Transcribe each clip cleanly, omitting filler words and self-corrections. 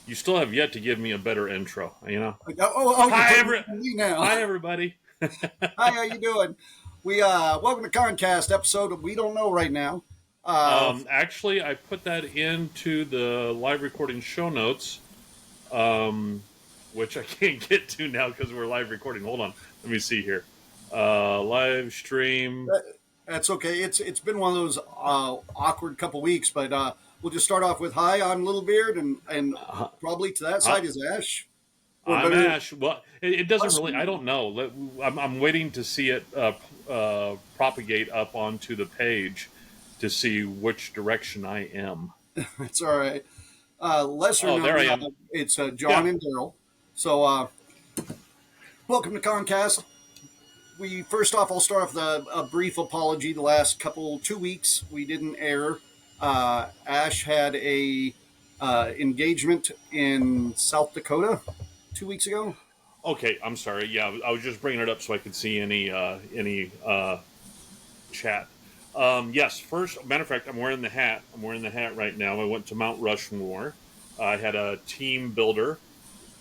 You still have yet to give me a better intro. You're Hi, putting it on me now. hi, everybody. Hi, how you doing? We welcome to ConCast episode we don't know right now. Uh, Actually, I put that into the live recording show notes, um, which I can't get to now because we're live recording. Hold on, let me see here. Live stream. that's okay. It's been one of those awkward couple weeks, but we'll just start off with hi. I'm Little Beard, and Uh, probably to that uh, side is Ash, or I'm better. Ash. Well, it doesn't Us. really. I don't know. I'm waiting to see it propagate up onto the page to see which direction I am. It's all right. Lesser Oh, there known, I am. it's John Yeah. and Daryl. So welcome to ConCast. We first off, I'll start off with a brief apology. The last 2 weeks we didn't air. Ash had a engagement in South Dakota 2 weeks ago. Okay, I'm sorry. Yeah, I was just bringing it up so I could see any chat. Yes, first matter of fact, I'm wearing the hat. I'm wearing the hat right now. I went to Mount Rushmore. I had a team builder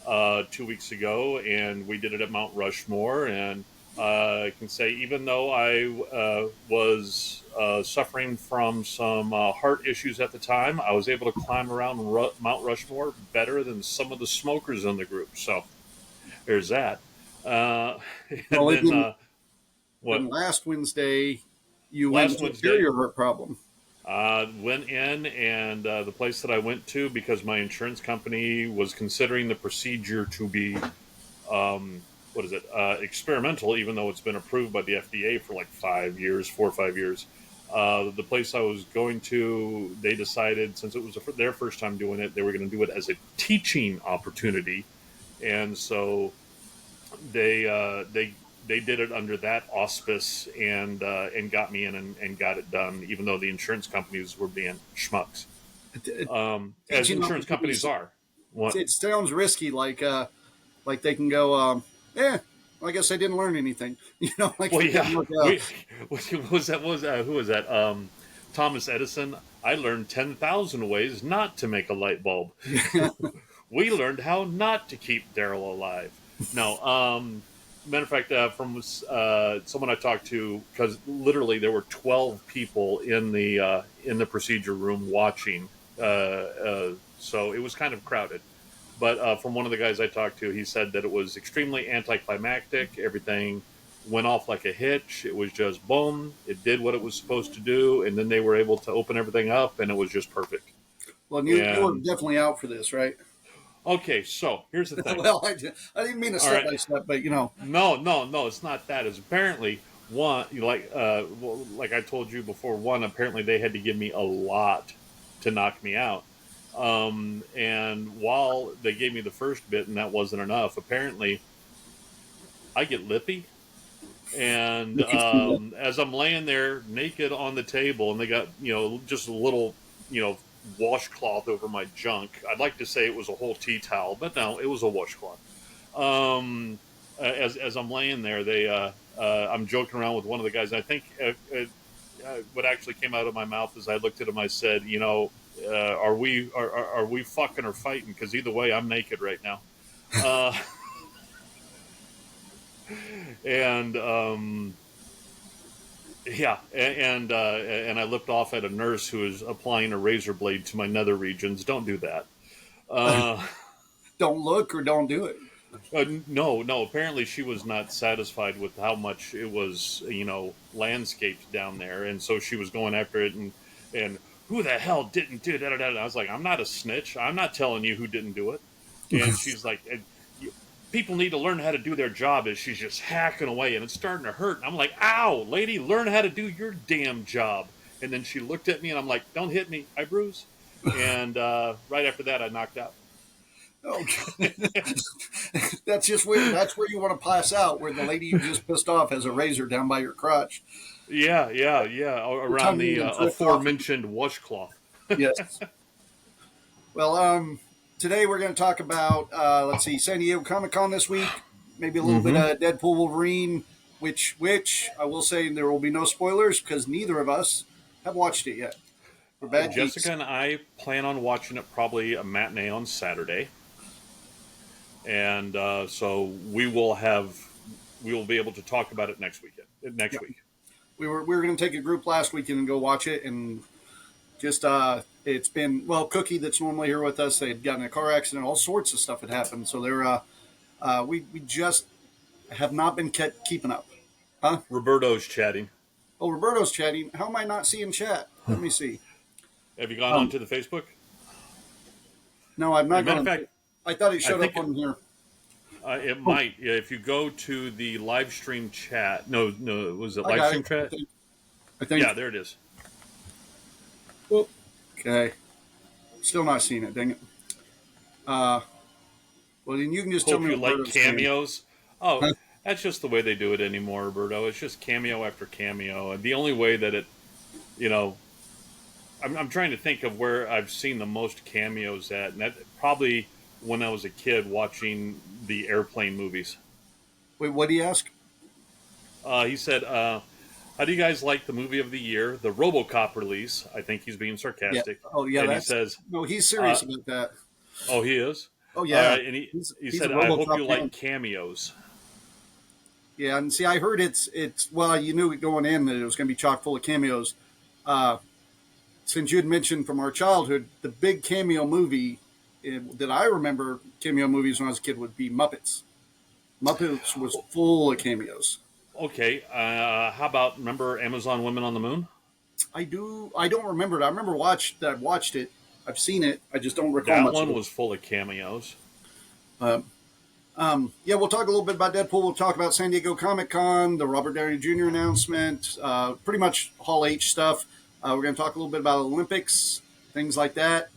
2 weeks ago, and we did it at Mount Rushmore. And I can say, even though I was suffering from some heart issues at the time, I was able to climb around Mount Rushmore better than some of the smokers in the group. So there's that. Uh, and Well, then then what? last Wednesday you went and Last took care of Wednesday, your heart problem. went in, and the place that I went to, because my insurance company was considering the procedure to be what is it, experimental, even though it's been approved by the FDA for like 5 years, 4 or 5 years. The place I was going to, they decided, since it was their first time doing it, they were going to do it as a teaching opportunity, and so they did it under that auspice, and got me in, and got it done, even though the insurance companies were being schmucks, as Teaching insurance companies opportunities. are. What? It sounds risky, like they can go, well, I guess I didn't learn anything. Like if Well, it yeah, didn't work out. we was that was who was that? Thomas Edison. I learned 10,000 ways not to make a light bulb. We learned how not to keep Daryl alive. No, matter of fact, from someone I talked to, because literally there were 12 people in the procedure room watching, so it was kind of crowded. But from one of the guys I talked to, he said that it was extremely anticlimactic. Everything went off like a hitch. It was just boom. It did what it was supposed to do, and then they were able to open everything up, and it was just perfect. Well, you were And definitely out for this, right? okay, so here's the thing. Well, I didn't mean a All step right, by step, but no, no, no, it's not that. It's apparently one, well, like I told you before. One, apparently they had to give me a lot to knock me out. And while they gave me the first bit, and that wasn't enough, apparently I get lippy. And you can see that. as I'm laying there naked on the table, and they got, just a little, you know washcloth over my junk. I'd like to say it was a whole tea towel, but no, it was a washcloth. As I'm laying there, I'm joking around with one of the guys. I think what actually came out of my mouth as I looked at him, I said, are we fucking or fighting? Because either way, I'm naked right now. Uh, and yeah, and I lipped off at a nurse who was applying a razor blade to my nether regions. Don't do that. Uh, Don't look or don't do it. no, no. Apparently, she was not satisfied with how much it was, landscaped down there, and so she was going after it. And who the hell didn't do that? I was like, I'm not a snitch. I'm not telling you who didn't do it. And she's like, people need to learn how to do their job. As she's just hacking away, and it's starting to hurt. And I'm like, ow, lady, learn how to do your damn job. And then she looked at me, and I'm like, don't hit me, I bruise. And right after that, I knocked out. Okay. That's where you want to pass out, where the lady you just pissed off has a razor down by your crotch. Yeah, yeah, yeah. Every Around time you the even drift off. aforementioned washcloth. Yes. Well, today we're going to talk about let's see, San Diego Comic Con this week. Maybe a little bit Mm-hmm. of Deadpool Wolverine, which I will say there will be no spoilers because neither of us have watched it yet. We're bad geeks. Jessica and I plan on watching it probably a matinee on Saturday, and so we will be able to talk about it next weekend. Next Yeah. week. We were going to take a group last weekend and go watch it, and just it's been, well, Cookie that's normally here with us, they had gotten in a car accident, all sorts of stuff had happened, so we just have not been keeping up. Huh? Roberto's chatting. Oh, Roberto's chatting. How am I not seeing chat? Let me see. Have you gone Um, onto the Facebook? no, I'm As a not matter of going. fact, I thought it I showed up think on here. it Oh, might. If you go to the live stream chat, no, was it I live got stream it. I chat? think. I Yeah, think. there it is. Oh, okay. Still not seeing it. Dang it. Uh, well, then you can just tell Hope me you like Roberto's name. cameos. Oh, Huh? that's just the way they do it anymore, Roberto. It's just cameo after cameo, and the only way that it, you know, I'm trying to think of where I've seen the most cameos at, and that probably when I was a kid watching the airplane movies. Wait, what do you ask? He said, "How do you guys like the movie of the year, the RoboCop release?" I think he's being Yeah. sarcastic, Oh, yeah. and he That's says, no. He's uh, serious about that. "Oh, he is." Oh, yeah. And he He's a said, "I hope you RoboCop like fan. cameos." Yeah, and see, I heard it's well, you knew it going in that it was going to be chock full of cameos. Uh, since you had mentioned from our childhood, the big cameo movie that I remember cameo movies when I was a kid would be Muppets. Muppets was full of cameos. Okay, how about remember Amazon Women on the Moon? I do. I don't remember it. I remember I watched it. I've seen it. I just don't recall That much of one it. was full of cameos. Uh, yeah, we'll talk a little bit about Deadpool. We'll talk about San Diego Comic Con, the Robert Downey Jr. announcement, pretty much Hall H stuff. We're going to talk a little bit about Olympics, things like that.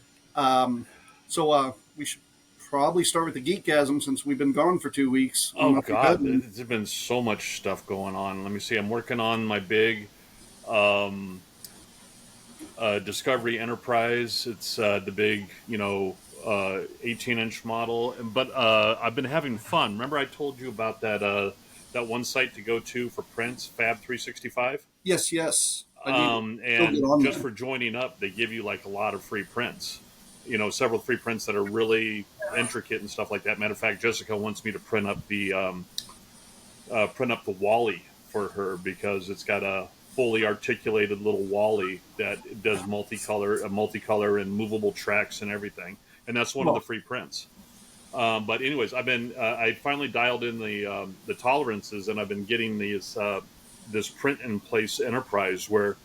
So we should probably start with the Geekgasm since we've been gone for 2 weeks. I don't Oh know if you've had God, one. there's been so much stuff going on. Let me see. I'm working on my big um, Discovery Enterprise. It's the big, 18-inch model. But I've been having fun. Remember, I told you about that one site to go to for prints, Fab 365. Yes, yes. I need to still get And on just there. for joining up, they give you like a lot of free prints. Several free prints that are really intricate and stuff like that. Matter of fact, Jessica wants me to print up the Wally for her because it's got a fully articulated little Wally that does multicolor and movable tracks and everything. And that's one of the Well, free prints. But anyways, I finally dialed in the tolerances, and I've been getting this print in place enterprise where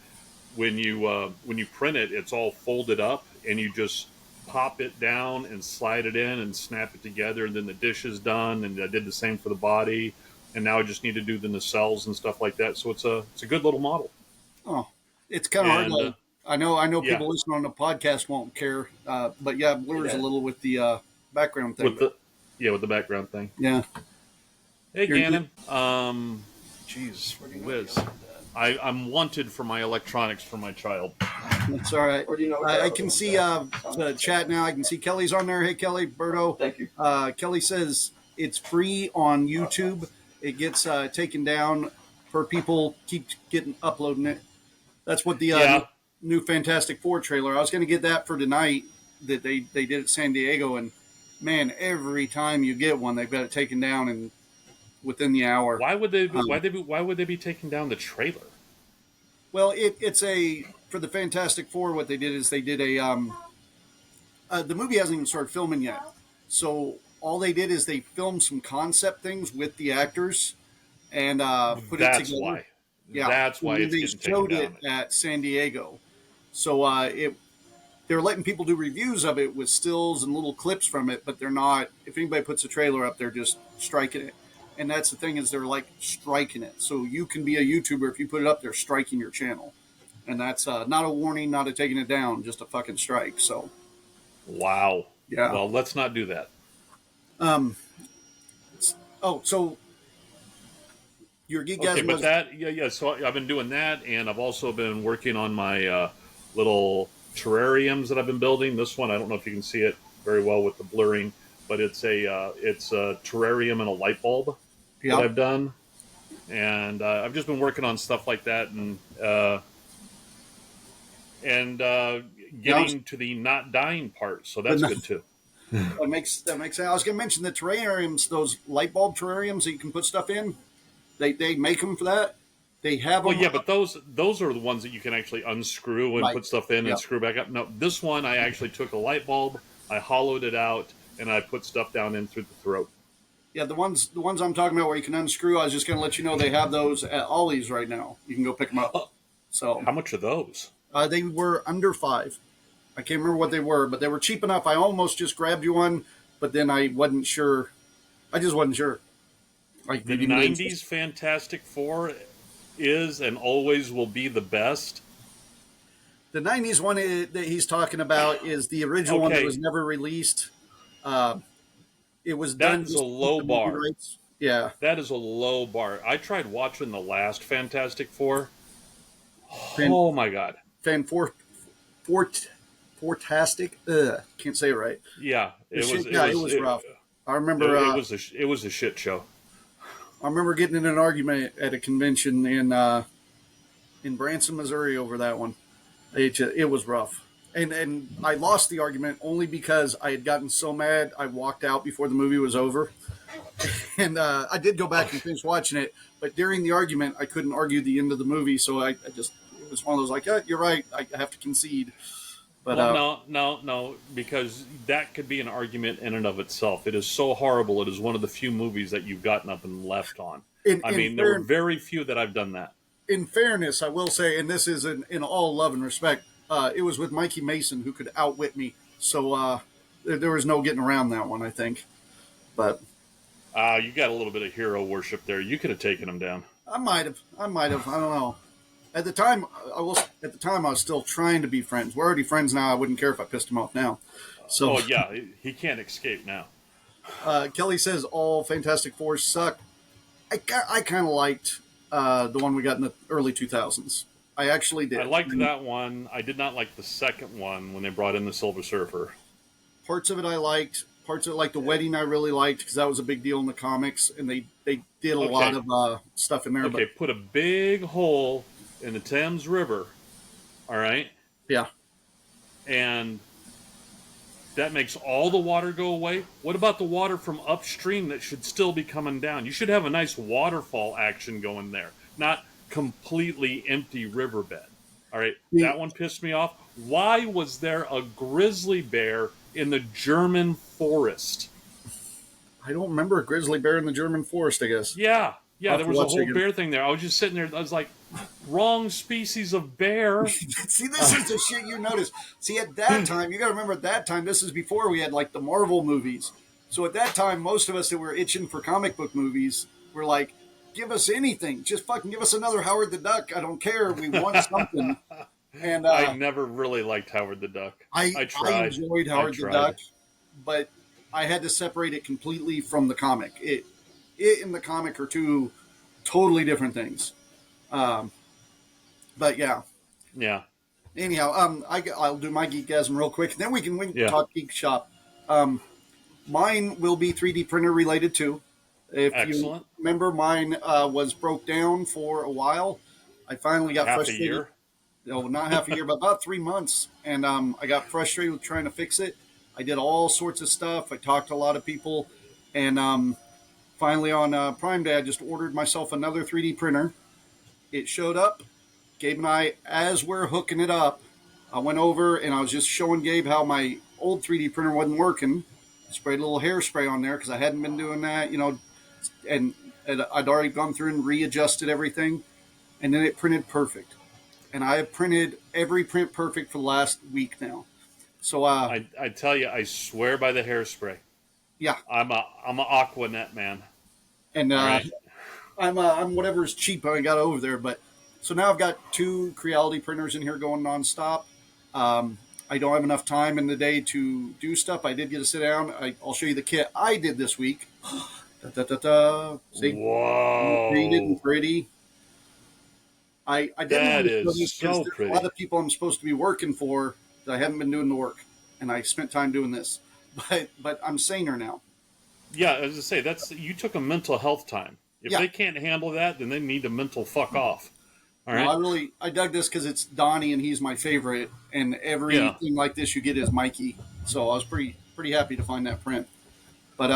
when you print it, it's all folded up, and you just pop it down and slide it in and snap it together, and then the dish is done. And I did the same for the body, and now I just need to do the nacelles and stuff like that. So it's a good little model. oh, it's kind of hard And to. I know yeah, people listening on the podcast won't care, but yeah, it blurs a little with the background thing. with But with the background thing. yeah, Hey, you're Gannon. Geez, whiz. I'm wanted for my electronics for my child. That's all right. Or do you know? I can see the chat now. I can see Kelly's on there. Hey, Kelly, Berto. Thank you. Kelly says it's free on YouTube. It gets taken down for people keep getting uploading it. That's what the Yeah, new Fantastic Four trailer. I was going to get that for tonight that they did at San Diego, and man, every time you get one, they've got it taken down and within the hour. why would they? Um, Why would they be taking down the trailer? well, it's a for the Fantastic Four. What they did is they did the movie hasn't even started filming yet, so all they did is they filmed some concept things with the actors and put it That's together. why. Yeah, That's why and then it's they getting taken showed it down. at San Diego. So they're letting people do reviews of it with stills and little clips from it, but they're not. If anybody puts a trailer up, they're just striking it. And that's the thing is they're like striking it. So you can be a YouTuber if you put it up, they're striking your channel, and that's not a warning, not a taking it down, just a fucking strike. So Wow. yeah. Well, let's not do that. Um. Oh, so your Okay, geekgasm but was yeah. So I've been doing that, and I've also been working on my little terrariums that I've been building. This one, I don't know if you can see it very well with the blurring, but it's a terrarium and a light bulb that yeah. I've done, and I've just been working on stuff like that, and Yeah, getting to the not dying part. So that's good too. that makes sense. I was going to mention the terrariums, those light bulb terrariums that you can put stuff in. They make them for that. They have Well, them. yeah, but those are the ones that you can actually unscrew and Right. put stuff in Yeah. and screw back up. No, this one I actually took a light bulb, I hollowed it out, and I put stuff down in through the throat. Yeah, the ones I'm talking about where you can unscrew. I was just going to let you know they have those at Ollie's right now. You can go pick them up. So How much are those? they were under $5. I can't remember what they were, but they were cheap enough. I almost just grabbed you one, but then I wasn't sure. I just wasn't sure. Like The '90s Fantastic Four is and always will be the best. the '90s one that he's talking about is the original one that Okay. was never released. Uh, it was done That's just a to keep low the movie bar. rights. Yeah, That is a low bar. I tried watching the last Fantastic Four. Fan, Oh my god. fan Fortastic. Can't say it right. Yeah, It was rough. I remember. It was a shit show. I remember getting in an argument at a convention in Branson, Missouri, over that one. It was rough, and I lost the argument only because I had gotten so mad I walked out before the movie was over, and I did go back and finish watching it. But during the argument, I couldn't argue the end of the movie, so I just it was one of those like, yeah, you're right, I have to concede. But Well, no, because that could be an argument in and of itself. It is so horrible. It is one of the few movies that you've gotten up and left on. There were very few that I've done that. In fairness, I will say, and this is in all love and respect, it was with Mikey Mason who could outwit me. So there was no getting around that one, I think. But You got a little bit of hero worship there. You could have taken him down. I might have. I don't know. At the time, I was still trying to be friends. We're already friends now. I wouldn't care if I pissed him off now. So, Oh yeah, he can't escape now. Kelly says all Fantastic Fours suck. I kind of liked the one we got in the early 2000s. I actually did. I liked that one. I did not like the second one when they brought in the Silver Surfer. Parts of it I liked. Parts of it, like the wedding, I really liked because that was a big deal in the comics, and they did a lot of stuff in there. Okay, put a big hole in the Thames River. All right. Yeah. And that makes all the water go away. What about the water from upstream that should still be coming down? You should have a nice waterfall action going there, not completely empty riverbed. All right, that one pissed me off. Why was there a grizzly bear in the German forest? I don't remember a grizzly bear in the German forest, I guess. Yeah, there was a whole bear thing there. I was just sitting there. I was like, wrong species of bear. See, this is the shit you notice. See, at that time, you got to remember at that time, this is before we had like the Marvel movies. So at that time, most of us that were itching for comic book movies were like, give us anything. Just fucking give us another Howard the Duck. I don't care. We want something. And I never really liked Howard the Duck. I tried. I enjoyed Howard the Duck, but I had to separate it completely from the comic. It and the comic are two totally different things. But yeah. Anyhow, I'll do my geekgasm real quick. Then we can talk geek shop. Mine will be 3D printer related too. If you remember, mine was broke down for a while. I finally got frustrated. A year? No, not half a year, but about 3 months. And I got frustrated with trying to fix it. I did all sorts of stuff. I talked to a lot of people. And finally on Prime Day, I just ordered myself another 3D printer. It showed up. Gabe and I, as we're hooking it up, I went over and I was just showing Gabe how my old 3D printer wasn't working. Sprayed a little hairspray on there because I hadn't been doing that, and I'd already gone through and readjusted everything. And then it printed perfect. And I have printed every print perfect for the last week now. So I tell you, I swear by the hairspray. Yeah, I'm a Aquanet man. And right. I'm whatever's cheap I got over there. But so now I've got 2 Creality printers in here going nonstop. I don't have enough time in the day to do stuff. I did get to sit down. I'll show you the kit I did this week. See? Whoa! Painted and pretty. I didn't that is so pretty. A lot of people I'm supposed to be working for that I haven't been doing the work, and I spent time doing this. But I'm saner now. Yeah, as I say, you took a mental health time. If they can't handle that, then they need to mental fuck off. All No, right. I dug this because it's Donnie and he's my favorite, and Yeah. everything like this you get is Mikey. So I was pretty happy to find that print. But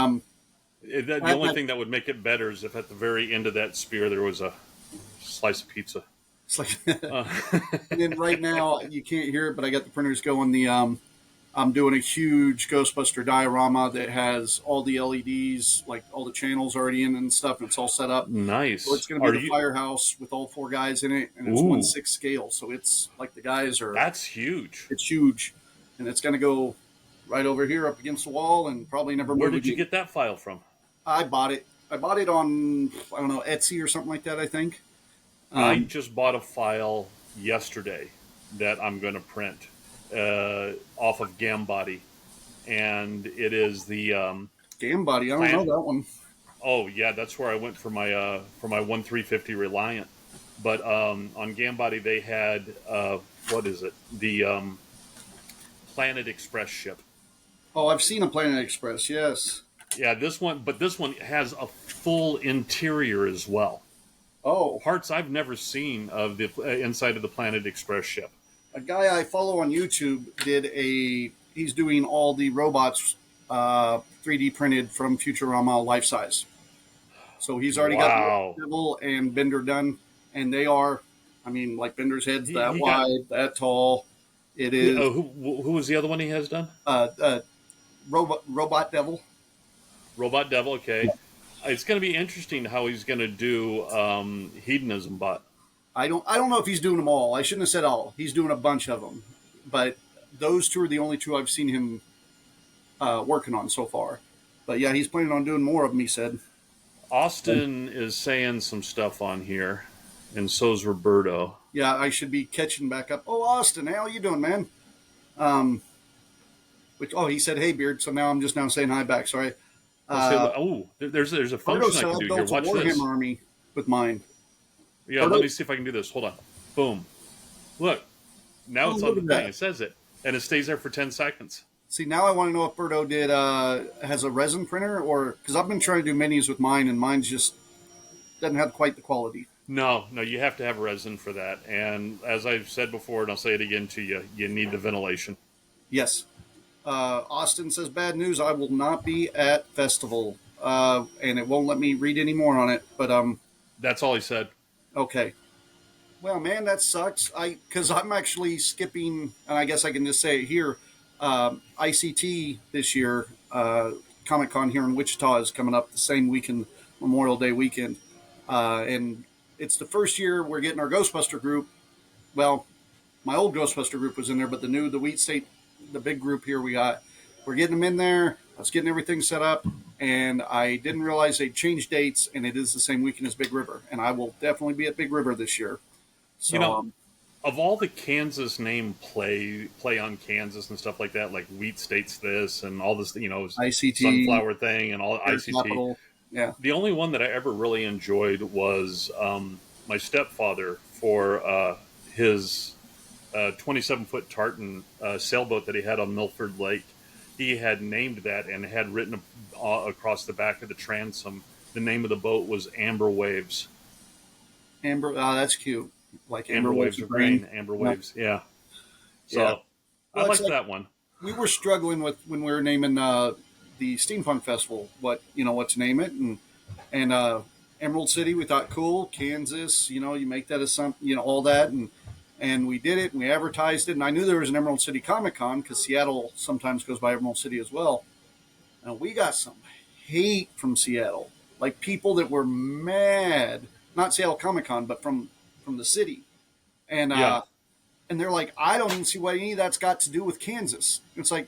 The that, only that thing that would make it better is if at the very end of that spear there was a slice of pizza. it's like, Uh, and then right now you can't hear it, but I got the printers going. I'm doing a huge Ghostbuster diorama that has all the LEDs, like all the channels already in and stuff, and it's all set up. So it's nice. going to be Are the you? firehouse with all four guys in it, and it's Ooh, 1/6 scale. So it's like the guys are, that's huge. it's huge, and it's going to go right over here up against the wall and probably never Where move did you again. get that file from? I bought it. I bought it on, I don't know, Etsy or something like that, I think. I Um, just bought a file yesterday that I'm going to print off of Gambody, and it is the Gambody, I don't know plant. that one. Oh yeah, that's where I went for my 1350 Reliant. But on Gambody they had what is it? The Planet Express ship. Oh, I've seen a Planet Express, yes. Yeah, this one has a full interior as well. Oh, Parts I've never seen of the inside of the Planet Express ship. a guy I follow on YouTube he's doing all the robots 3D printed from Futurama life size. So he's already got Wow. Devil and Bender done, and they are, I mean, like Bender's head's that He got wide, that tall. It is who was the other one he has done? uh, uh, robot Devil. Robot Devil. Okay, it's going to be interesting how he's going to do Hedonism Bot. I don't know if he's doing them all. I shouldn't have said all. He's doing a bunch of them, but those two are the only two I've seen him working on so far. But yeah, he's planning on doing more of them. He said. Austin is saying some stuff on here, and so's Roberto. Yeah, I should be catching back up. Oh, Austin, how you doing, man? Um, he said, "Hey, Beard." So now I'm just now saying hi back. Sorry. There's a Berto function I said can I do here. built a Watch this. Warhammer army with mine. Yeah, let Berto, me see if I can do this. Hold on. Boom. Look. Now oh, it's on look the at thing. that. It says it, and it stays there for 10 seconds. See, now I want to know if Berto did has a resin printer or because I've been trying to do minis with mine, and mine just doesn't have quite the quality. No, no, you have to have resin for that. And as I've said before, and I'll say it again to you, you need the ventilation. Yes. Austin says, bad news. I will not be at festival, and it won't let me read any more on it. But That's all he said. okay. Well, man, that sucks. Because I'm actually skipping, and I guess I can just say it here. ICT this year, Comic Con here in Wichita is coming up the same weekend, Memorial Day weekend, and it's the first year we're getting our Ghostbuster group. Well, my old Ghostbuster group was in there, but the Wheat State, the big group here we're getting them in there. I was getting everything set up, and I didn't realize they changed dates, and it is the same weekend as Big River, and I will definitely be at Big River this year. So, You know, of all the Kansas name play on Kansas and stuff like that, like Wheat States this and all this, ICT, sunflower thing and all Air ICT. Capital, yeah. The only one that I ever really enjoyed was my stepfather for his 27-foot tartan sailboat that he had on Milford Lake. He had named that and had written across the back of the transom. The name of the boat was Amber Waves. Amber, that's cute. Like Amber Waves of Grain. Amber Waves, yeah. So Yeah. I Well, it's liked like that one. we were struggling with when we were naming the steampunk festival. What to name it, and Emerald City. We thought cool. Kansas. You make that as some. All that, and we did it. And we advertised it. And I knew there was an Emerald City Comic Con because Seattle sometimes goes by Emerald City as well. And we got some hate from Seattle, like people that were mad. Not Seattle Comic Con, but from the city, and Yeah. and they're like, I don't even see what any of that's got to do with Kansas. It's like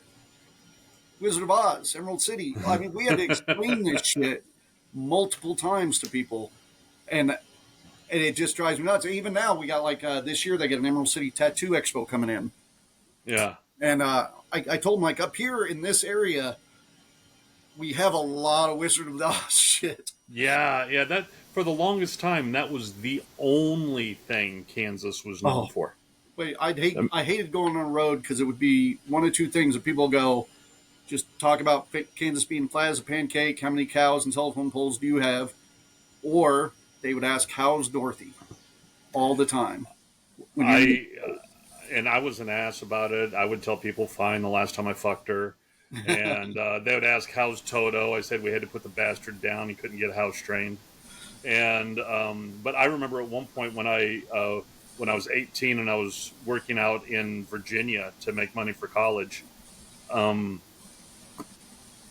Wizard of Oz, Emerald City. I mean, we had to explain this shit multiple times to people, and it just drives me nuts. Even now, we got like this year they get an Emerald City Tattoo Expo coming in, Yeah. and I told them like up here in this area, we have a lot of Wizard of Oz shit. Yeah, yeah. That for the longest time, that was the only thing Kansas was known for. Wait, I hated going on a road because it would be one of two things. That people go, just talk about Kansas being flat as a pancake. How many cows and telephone poles do you have? Or they would ask, "How's Dorothy?" all the time. When you're I and I was an ass about it. I would tell people, "Fine, the last time I fucked her," and they would ask, "How's Toto?" I said we had to put the bastard down. He couldn't get house trained. And but I remember at one point when I was 18 and I was working out in Virginia to make money for college. Um,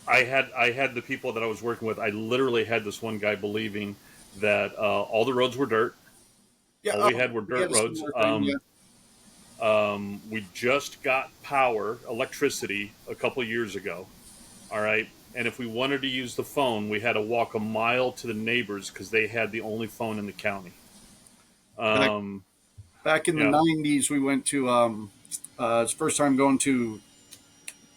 I had the people that I was working with. I literally had this one guy believing that all the roads were dirt. yeah, All we oh, had were we had dirt a roads. similar thing. Yeah, We just got electricity a couple years ago. All right. And if we wanted to use the phone, we had to walk a mile to the neighbors because they had the only phone in the county. back Um, back in the yeah, '90s, we went to it's the first time going to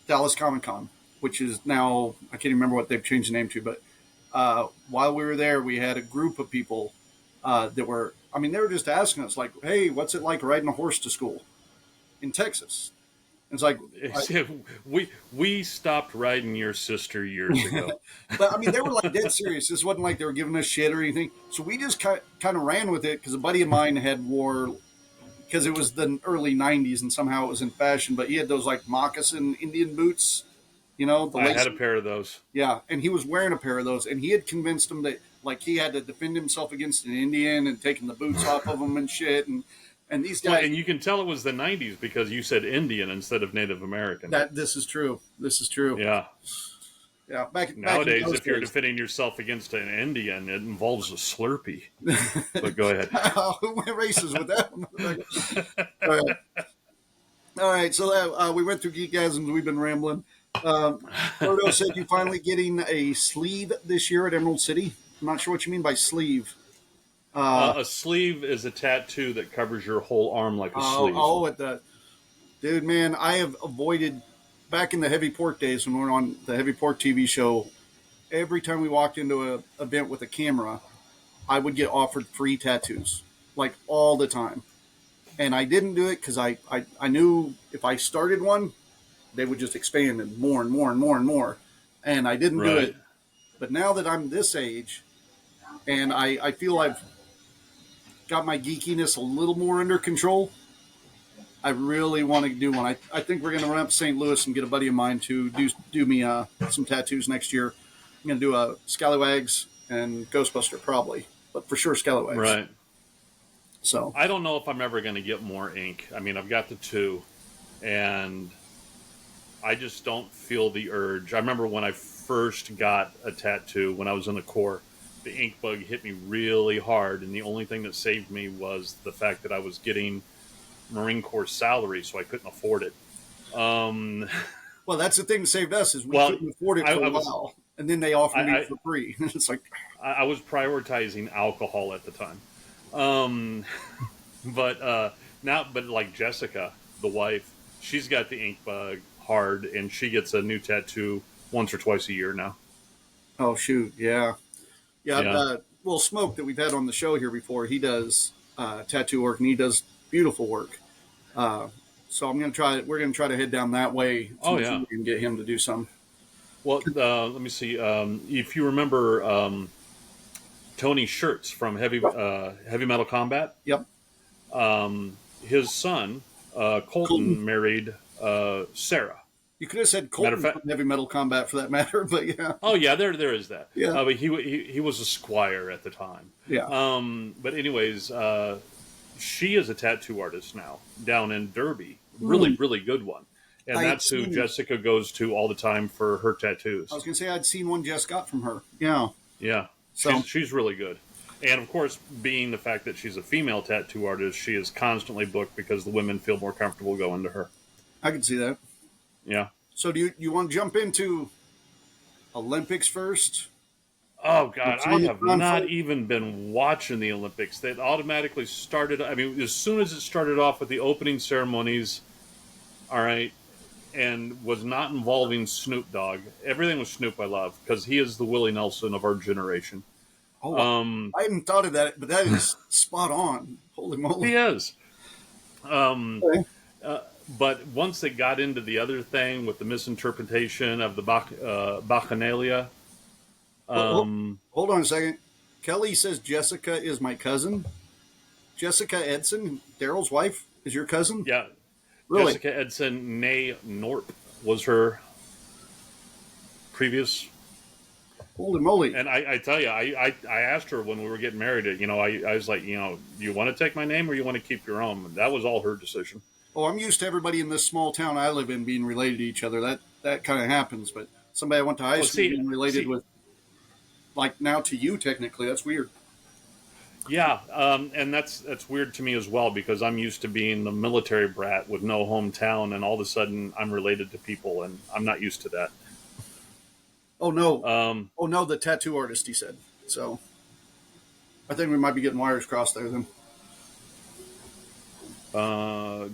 Dallas Comic Con, which is now I can't even remember what they've changed the name to, but while we were there, we had a group of people that were. I mean, they were just asking us like, "Hey, what's it like riding a horse to school in Texas?" It's like, I, we stopped riding your sister years ago. but I mean, they were like dead serious. This wasn't like they were giving us shit or anything. So we just kind of ran with it because a buddy of mine had wore because it was the early '90s and somehow it was in fashion. But he had those like moccasin Indian boots, the I had lace. a pair of those. Yeah, and he was wearing a pair of those, and he had convinced him that like he had to defend himself against an Indian and taking the boots off of him and shit. And these Well, guys. and you can tell it was the '90s because you said Indian instead of Native American. That this is true. This is true. Yeah. Yeah, back in Nowadays, those if you're days. defending yourself against an Indian, it involves a Slurpee. But go ahead. Who went races with that one? All right. All right. So we went through Geekasms. We've been rambling. Frodo said you finally getting a sleeve this year at Emerald City. I'm not sure what you mean by sleeve. A sleeve is a tattoo that covers your whole arm like a sleeve. At the dude, man, I have avoided back in the Heavy Pork days when we were on the Heavy Pork TV show. Every time we walked into an event with a camera, I would get offered free tattoos, like all the time. And I didn't do it because I knew if I started one, they would just expand and more and more and more and more. And I didn't do Right. it. But now that I'm this age and I feel I've got my geekiness a little more under control, I really want to do one. I think we're going to run up to St. Louis and get a buddy of mine to do me some tattoos next year. I'm going to do a Scallywags and Ghostbuster probably, but for sure Scallywags. Right. So I don't know if I'm ever going to get more ink. I mean, I've got the two, and I just don't feel the urge. I remember when I first got a tattoo when I was in the Corps, the ink bug hit me really hard, and the only thing that saved me was the fact that I was getting Marine Corps salary, so I couldn't afford it. well, that's the thing that saved us is we couldn't afford it for a while, and then they offered me for free. It's like I was prioritizing alcohol at the time, but like Jessica, the wife, she's got the ink bug hard, and she gets a new tattoo once or twice a year now. Oh shoot, yeah. Well, Smoke that we've had on the show here before, he does tattoo work and he does beautiful work. So I'm gonna try. We're gonna try to head down that way. Oh yeah, we can get him to do some. Well, let me see. If you remember Tony Shirts from Heavy Metal Combat. Yep. His son Colton married Sarah. You could have said Colton from Heavy Metal Combat for that matter, but yeah. Oh yeah, there is that. Yeah. But he was a squire at the time. Yeah. But anyways, she is a tattoo artist now down in Derby. Really good one. And that's who Jessica goes to all the time for her tattoos. I was going to say I'd seen one Jess got from her. Yeah. Yeah. So she's really good. And of course, being the fact that she's a female tattoo artist, she is constantly booked because the women feel more comfortable going to her. I can see that. Yeah. So do you want to jump into Olympics first? Oh God, I have not even been watching the Olympics. They automatically started. I mean, as soon as it started off with the opening ceremonies, all right, and was not involving Snoop Dogg. Everything was Snoop I love because he is the Willie Nelson of our generation. Oh, I hadn't thought of that, but that is spot on. Holy moly, he is. Okay. But once they got into the other thing with the misinterpretation of the Bacchanalia. Hold on a second. Kelly says Jessica is my cousin. Jessica Edson, Daryl's wife, is your cousin? Yeah, Really? Jessica Edson, nay Norp, was her previous. Holy moly! And I tell you, I asked her when we were getting married. I was like, do you want to take my name or you want to keep your own? And that was all her decision. Oh, I'm used to everybody in this small town I live in being related to each other. That kind of happens. But somebody I went to high Well, school being related with, like now to you, technically, that's weird. Yeah, and that's weird to me as well because I'm used to being the military brat with no hometown, and all of a sudden I'm related to people, and I'm not used to that. Oh no! Oh no! The tattoo artist, he said. So I think we might be getting wires crossed there. Then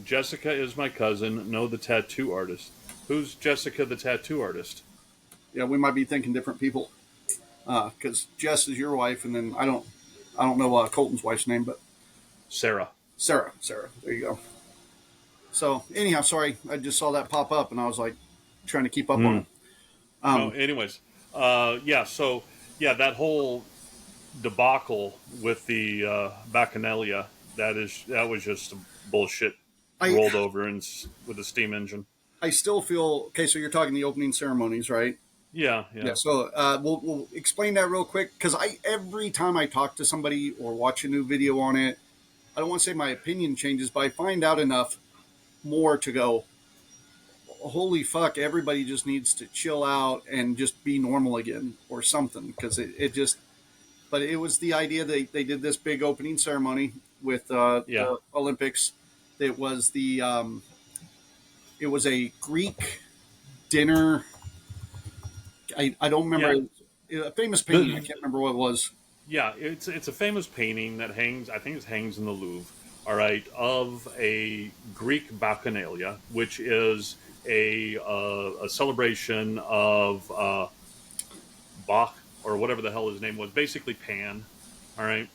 Jessica is my cousin. No, the tattoo artist. Who's Jessica, the tattoo artist? yeah, we might be thinking different people. Because Jess is your wife, and then I don't know Colton's wife's name, but Sarah. Sarah. There you go. So anyhow, sorry, I just saw that pop up, and I was like trying to keep up on it. Anyways, so that whole debacle with the Bacchanalia, that was just bullshit rolled over and with a steam engine. I still feel okay. So you're talking the opening ceremonies, right? Yeah. So we'll explain that real quick because every time I talk to somebody or watch a new video on it, I don't want to say my opinion changes, but I find out enough more to go, holy fuck, everybody just needs to chill out and just be normal again or something because it just. But it was the idea that they did this big opening ceremony with the Olympics. It was it was a Greek dinner. I don't remember a famous painting. I can't remember what it was. Yeah, it's a famous painting that hangs. I think it hangs in the Louvre. All right, of a Greek bacchanalia, which is a celebration of Bach or whatever the hell his name was, basically Pan. All right,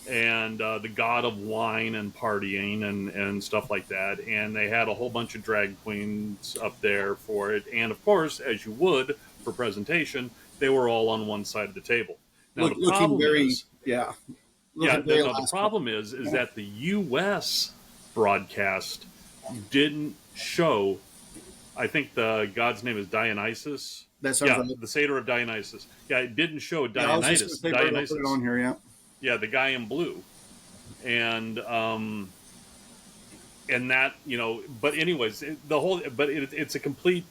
and the god of wine and partying and stuff like that. And they had a whole bunch of drag queens up there for it. And of course, as you would for presentation, they were all on one side of the table. Now the problem is, the problem is that the U.S. broadcast didn't show. I think the god's name is Dionysus. That sounds right. The satyr of Dionysus. Yeah, it didn't show Dionysus. Dionysus. Put it on here, yeah. Yeah, the guy in blue, and that But anyways, it's a complete.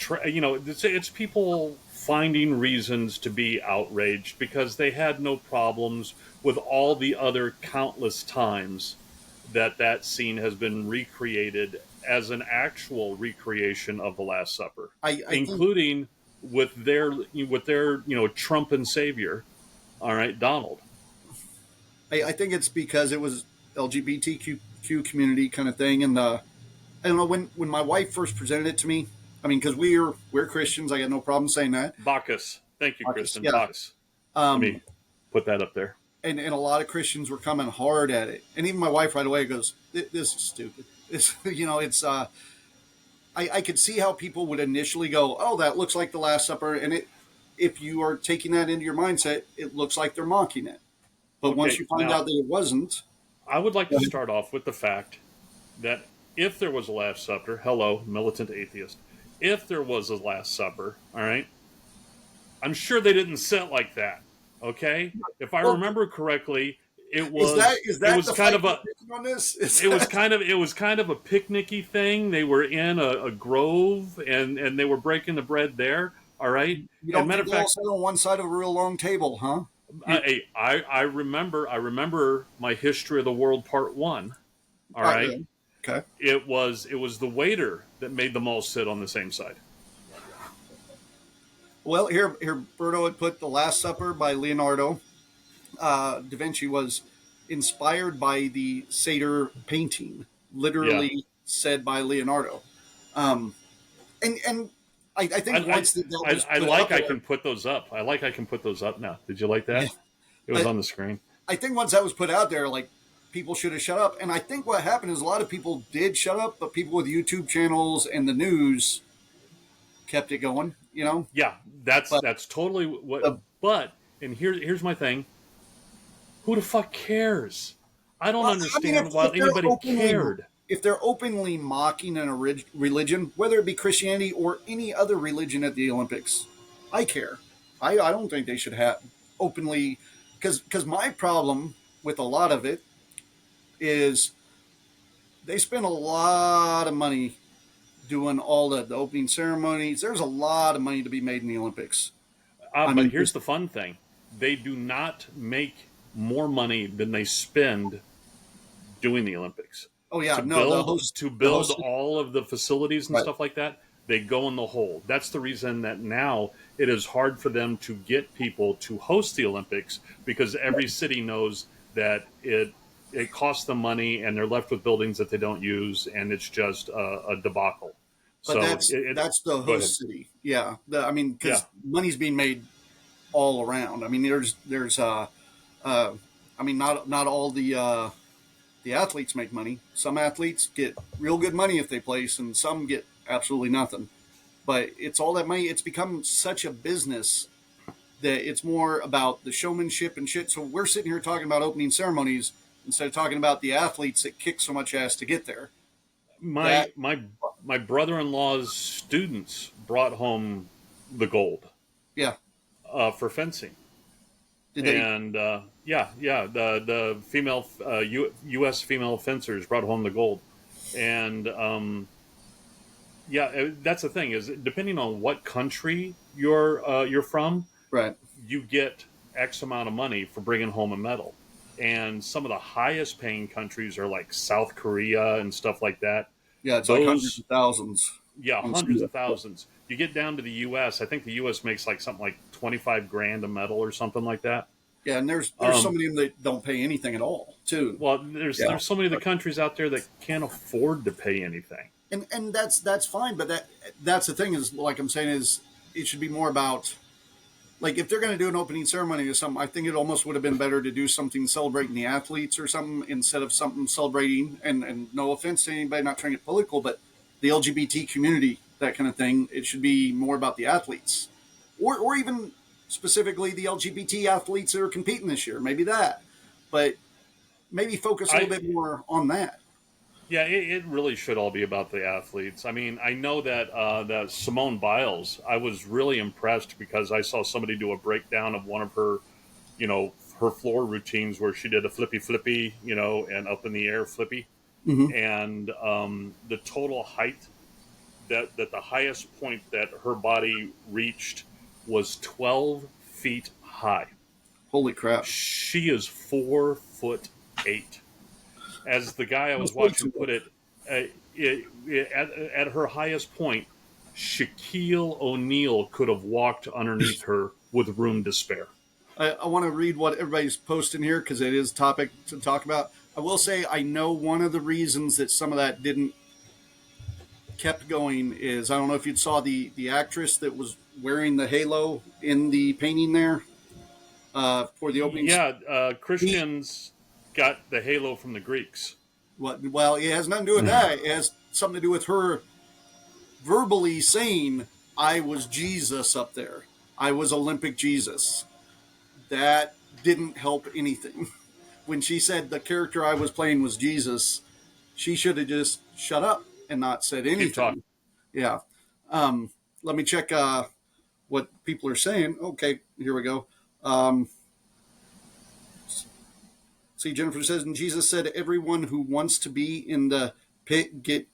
It's people finding reasons to be outraged because they had no problems with all the other countless times that scene has been recreated as an actual recreation of the Last Supper, including with their Trump and savior, all right, Donald. I think it's because it was LGBTQ community kind of thing, and I don't know when my wife first presented it to me. I mean, because we're Christians, I got no problem saying that. Bacchus, thank you, Kristen. Yeah. Bacchus. Let me put that up there. And a lot of Christians were coming hard at it, and even my wife right away goes, "This is stupid." It's I could see how people would initially go, "Oh, that looks like the Last Supper," and if you are taking that into your mindset, it looks like they're mocking it. But once you find out that it wasn't, I would like to start off with the fact that if there was a Last Supper, hello, militant atheist. If there was a Last Supper, all right, I'm sure they didn't sit like that. Okay, if I remember correctly, it was kind of a picnicky thing. They were in a grove and they were breaking the bread there. All right. You don't think they all sat on one side of a real long table, huh? I remember my History of the World Part 1. All right. Yeah. Okay. It was the waiter that made them all sit on the same side. Well, here Berto had put The Last Supper by Leonardo da Vinci was inspired by the satyr painting, literally said by Leonardo. And I think I can put those up. I can put those up now. Did you like that? Yeah. It was on the screen. I think once that was put out there, like, people should have shut up. And I think what happened is a lot of people did shut up, but people with YouTube channels and the news kept it going, Yeah, that's totally what. But and here's my thing. Who the fuck cares? I don't Well, I mean, understand why anybody cared. if they're openly mocking religion, whether it be Christianity or any other religion at the Olympics, I care. I don't think they should have openly, because my problem with a lot of it is they spend a lot of money doing all the opening ceremonies. There's a lot of money to be made in the Olympics. I But mean, here's the fun thing: they do not make more money than they spend doing the Olympics. oh yeah, To no, build the host, all of the facilities and right. stuff like that, they go in the hole. That's the reason that now it is hard for them to get people to host the Olympics, because every city knows that it costs them money and they're left with buildings that they don't use, and it's just a debacle. But So that's the go ahead. host city. Yeah, I mean, Yeah, because money's being made all around. I mean, there's uh, I mean, not all the athletes make money. Some athletes get real good money if they place, and some get absolutely nothing. But it's all that money. It's become such a business that it's more about the showmanship and shit. So we're sitting here talking about opening ceremonies instead of talking about the athletes that kick so much ass to get there. my That my my brother-in-law's students brought home the gold yeah. for fencing. Did they? And yeah, the female U.S. female fencers brought home the gold, and yeah, that's the thing, is depending on what country you're from, Right. you get X amount of money for bringing home a medal, and some of the highest paying countries are like South Korea and stuff like that. Yeah, it's like hundreds Those of thousands Yeah, on hundreds steel. of thousands. You get down to the U.S. I think the U.S. makes like something like 25 grand a medal or something like that. Yeah, and there's so Um, many of them that don't pay anything at all, too. Well, Yeah, there's so many of the countries out there that can't afford to pay anything. and that's fine, but that's the thing is, like I'm saying, is it should be more about, like, if they're going to do an opening ceremony or something. I think it almost would have been better to do something celebrating the athletes or something instead of something celebrating, and no offense to anybody, not trying to get political, but the LGBT community, that kind of thing. It should be more about the athletes, or even specifically the LGBT athletes that are competing this year. Maybe that, but maybe focus a little I bit more on that. Yeah, it really should all be about the athletes. I mean, I know that that Simone Biles, I was really impressed because I saw somebody do a breakdown of one of her, her floor routines where she did a flippy flippy, and up in the air flippy, Mm-hmm. and the total height, that the highest point that her body reached was 12 feet high. Holy crap! She is 4'8". As the guy I was That's way watching too put it, at her highest point, Shaquille O'Neal could have walked underneath her with room to spare. I want to read what everybody's posting here because it is a topic to talk about. I will say I know one of the reasons that some of that didn't kept going is, I don't know if you saw the actress that was wearing the halo in the painting there for the openings. Yeah, He, Christians got the halo from the Greeks. well, it has nothing to do with that. It has something to do with her verbally saying, "I was Jesus up there. I was Olympic Jesus." That didn't help anything. When she said the character I was playing was Jesus, she should have just shut up and not said Keep talking. anything. Yeah. Let me check what people are saying. Okay, here we go. See, Jennifer says, and Jesus said, "Everyone who wants to be in the pit, get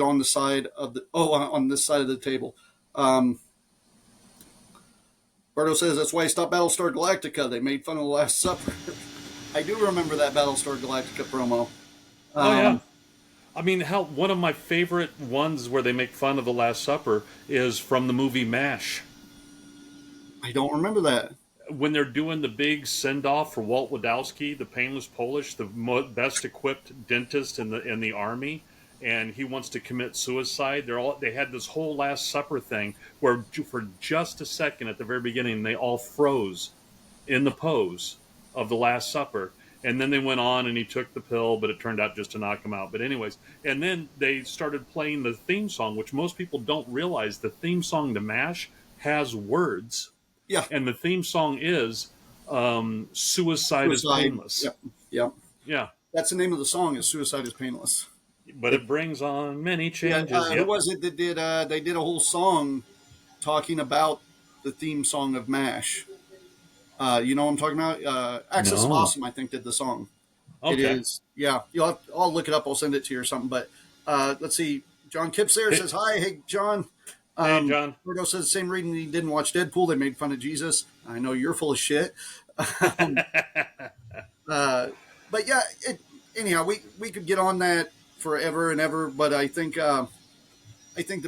on the side of the on this side of the table." Berto says that's why he stopped Battlestar Galactica. They made fun of the Last Supper. I do remember that Battlestar Galactica promo. Oh yeah. Um, I mean, hell, one of my favorite ones where they make fun of the Last Supper is from the movie MASH. I don't remember that. When they're doing the big send off for Walt Wadowski, the painless Polish, the best equipped dentist in the army, and he wants to commit suicide. They had this whole Last Supper thing where for just a second at the very beginning they all froze in the pose of the Last Supper. And then they went on and he took the pill, but it turned out just to knock him out. But anyways, and then they started playing the theme song, which most people don't realize. The theme song to MASH has words, Yeah, and the theme song is "Suicide is suicide. Painless." Yep, yep. Yeah, That's the name of the song. Is "Suicide is Painless." But it brings on many Yeah, changes. who Yep. was it that did? They did a whole song talking about the theme song of MASH. You know what I'm talking about? Access of No. Awesome, I think, did the song. It Okay. is, yeah. I'll look it up. I'll send it to you or something. But let's see. John Kipps there Hey, says hi. Hey, John. hey, John. Roberto says same reason he didn't watch Deadpool. They made fun of Jesus. I know you're full of shit. um, uh, but yeah, anyhow, we could get on that forever and ever. But I think the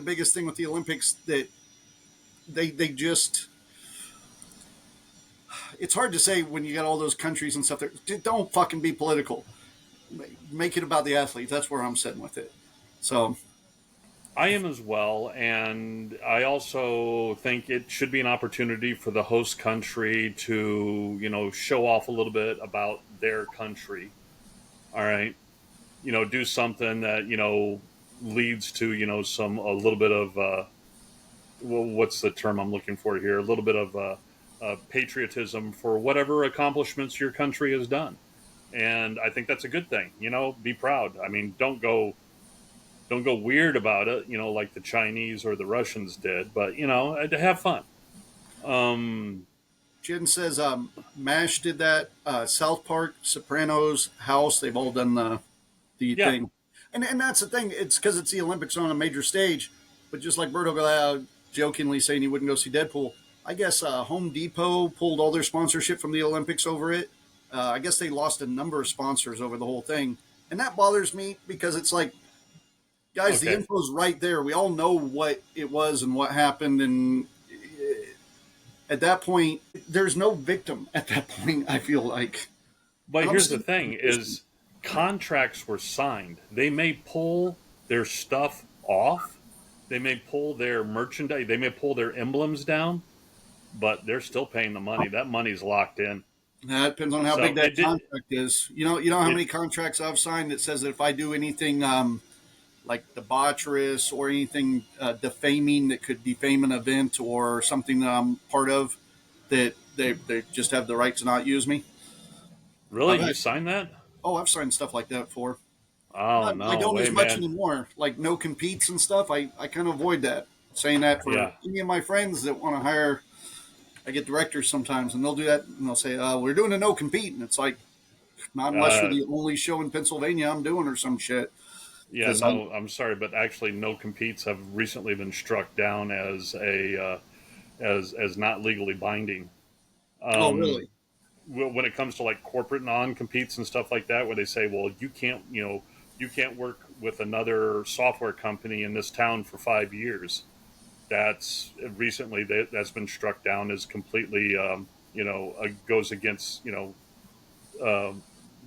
biggest thing with the Olympics that they just it's hard to say when you got all those countries and stuff that don't fucking be political. Make it about the athletes. That's where I'm sitting with it. So I am as well, and I also think it should be an opportunity for the host country to, show off a little bit about their country. All right, do something that leads to some a little bit of well, what's the term I'm looking for here? A little bit of patriotism for whatever accomplishments your country has done, and I think that's a good thing. Be proud. I mean, don't go weird about it, like the Chinese or the Russians did, but to have fun. Um, Jen says MASH did that. South Park, Sopranos, House, they've all done the yeah, thing. And that's the thing. It's because it's the Olympics on a major stage. But just like Berto Galao jokingly saying he wouldn't go see Deadpool, I guess Home Depot pulled all their sponsorship from the Olympics over it. I guess they lost a number of sponsors over the whole thing. And that bothers me because it's like, guys, the okay. info's right there. We all know what it was and what happened. And at that point, there's no victim at that point, I feel like. But And I'm here's the still thing: is contracts were signed. They may pull their stuff off. They may pull their merchandise. They may pull their emblems down, but they're still paying the money. That money's locked in. that depends on how big So that it did. contract is. You know how It many contracts I've signed that says that if I do anything like debaucherous or anything defaming that could defame an event or something that I'm part of, that they just have the right to not use me. really I've you had signed that? I've signed stuff like that before. Oh I no don't way, as much man. anymore. Like no competes and stuff. I kind of avoid that. Saying that for Yeah. any of my friends that want to hire, I get directors sometimes, and they'll do that, and they'll say, "We're doing a no compete," and it's like, not unless you're Uh, the only show in Pennsylvania I'm doing or some shit. Yeah, Because I, no, I'm sorry, but actually, no competes have recently been struck down as a as not legally binding. oh Um, really? when it comes to like corporate non competes and stuff like that, where they say, well, you can't work with another software company in this town for 5 years. That's recently that's been struck down as completely goes against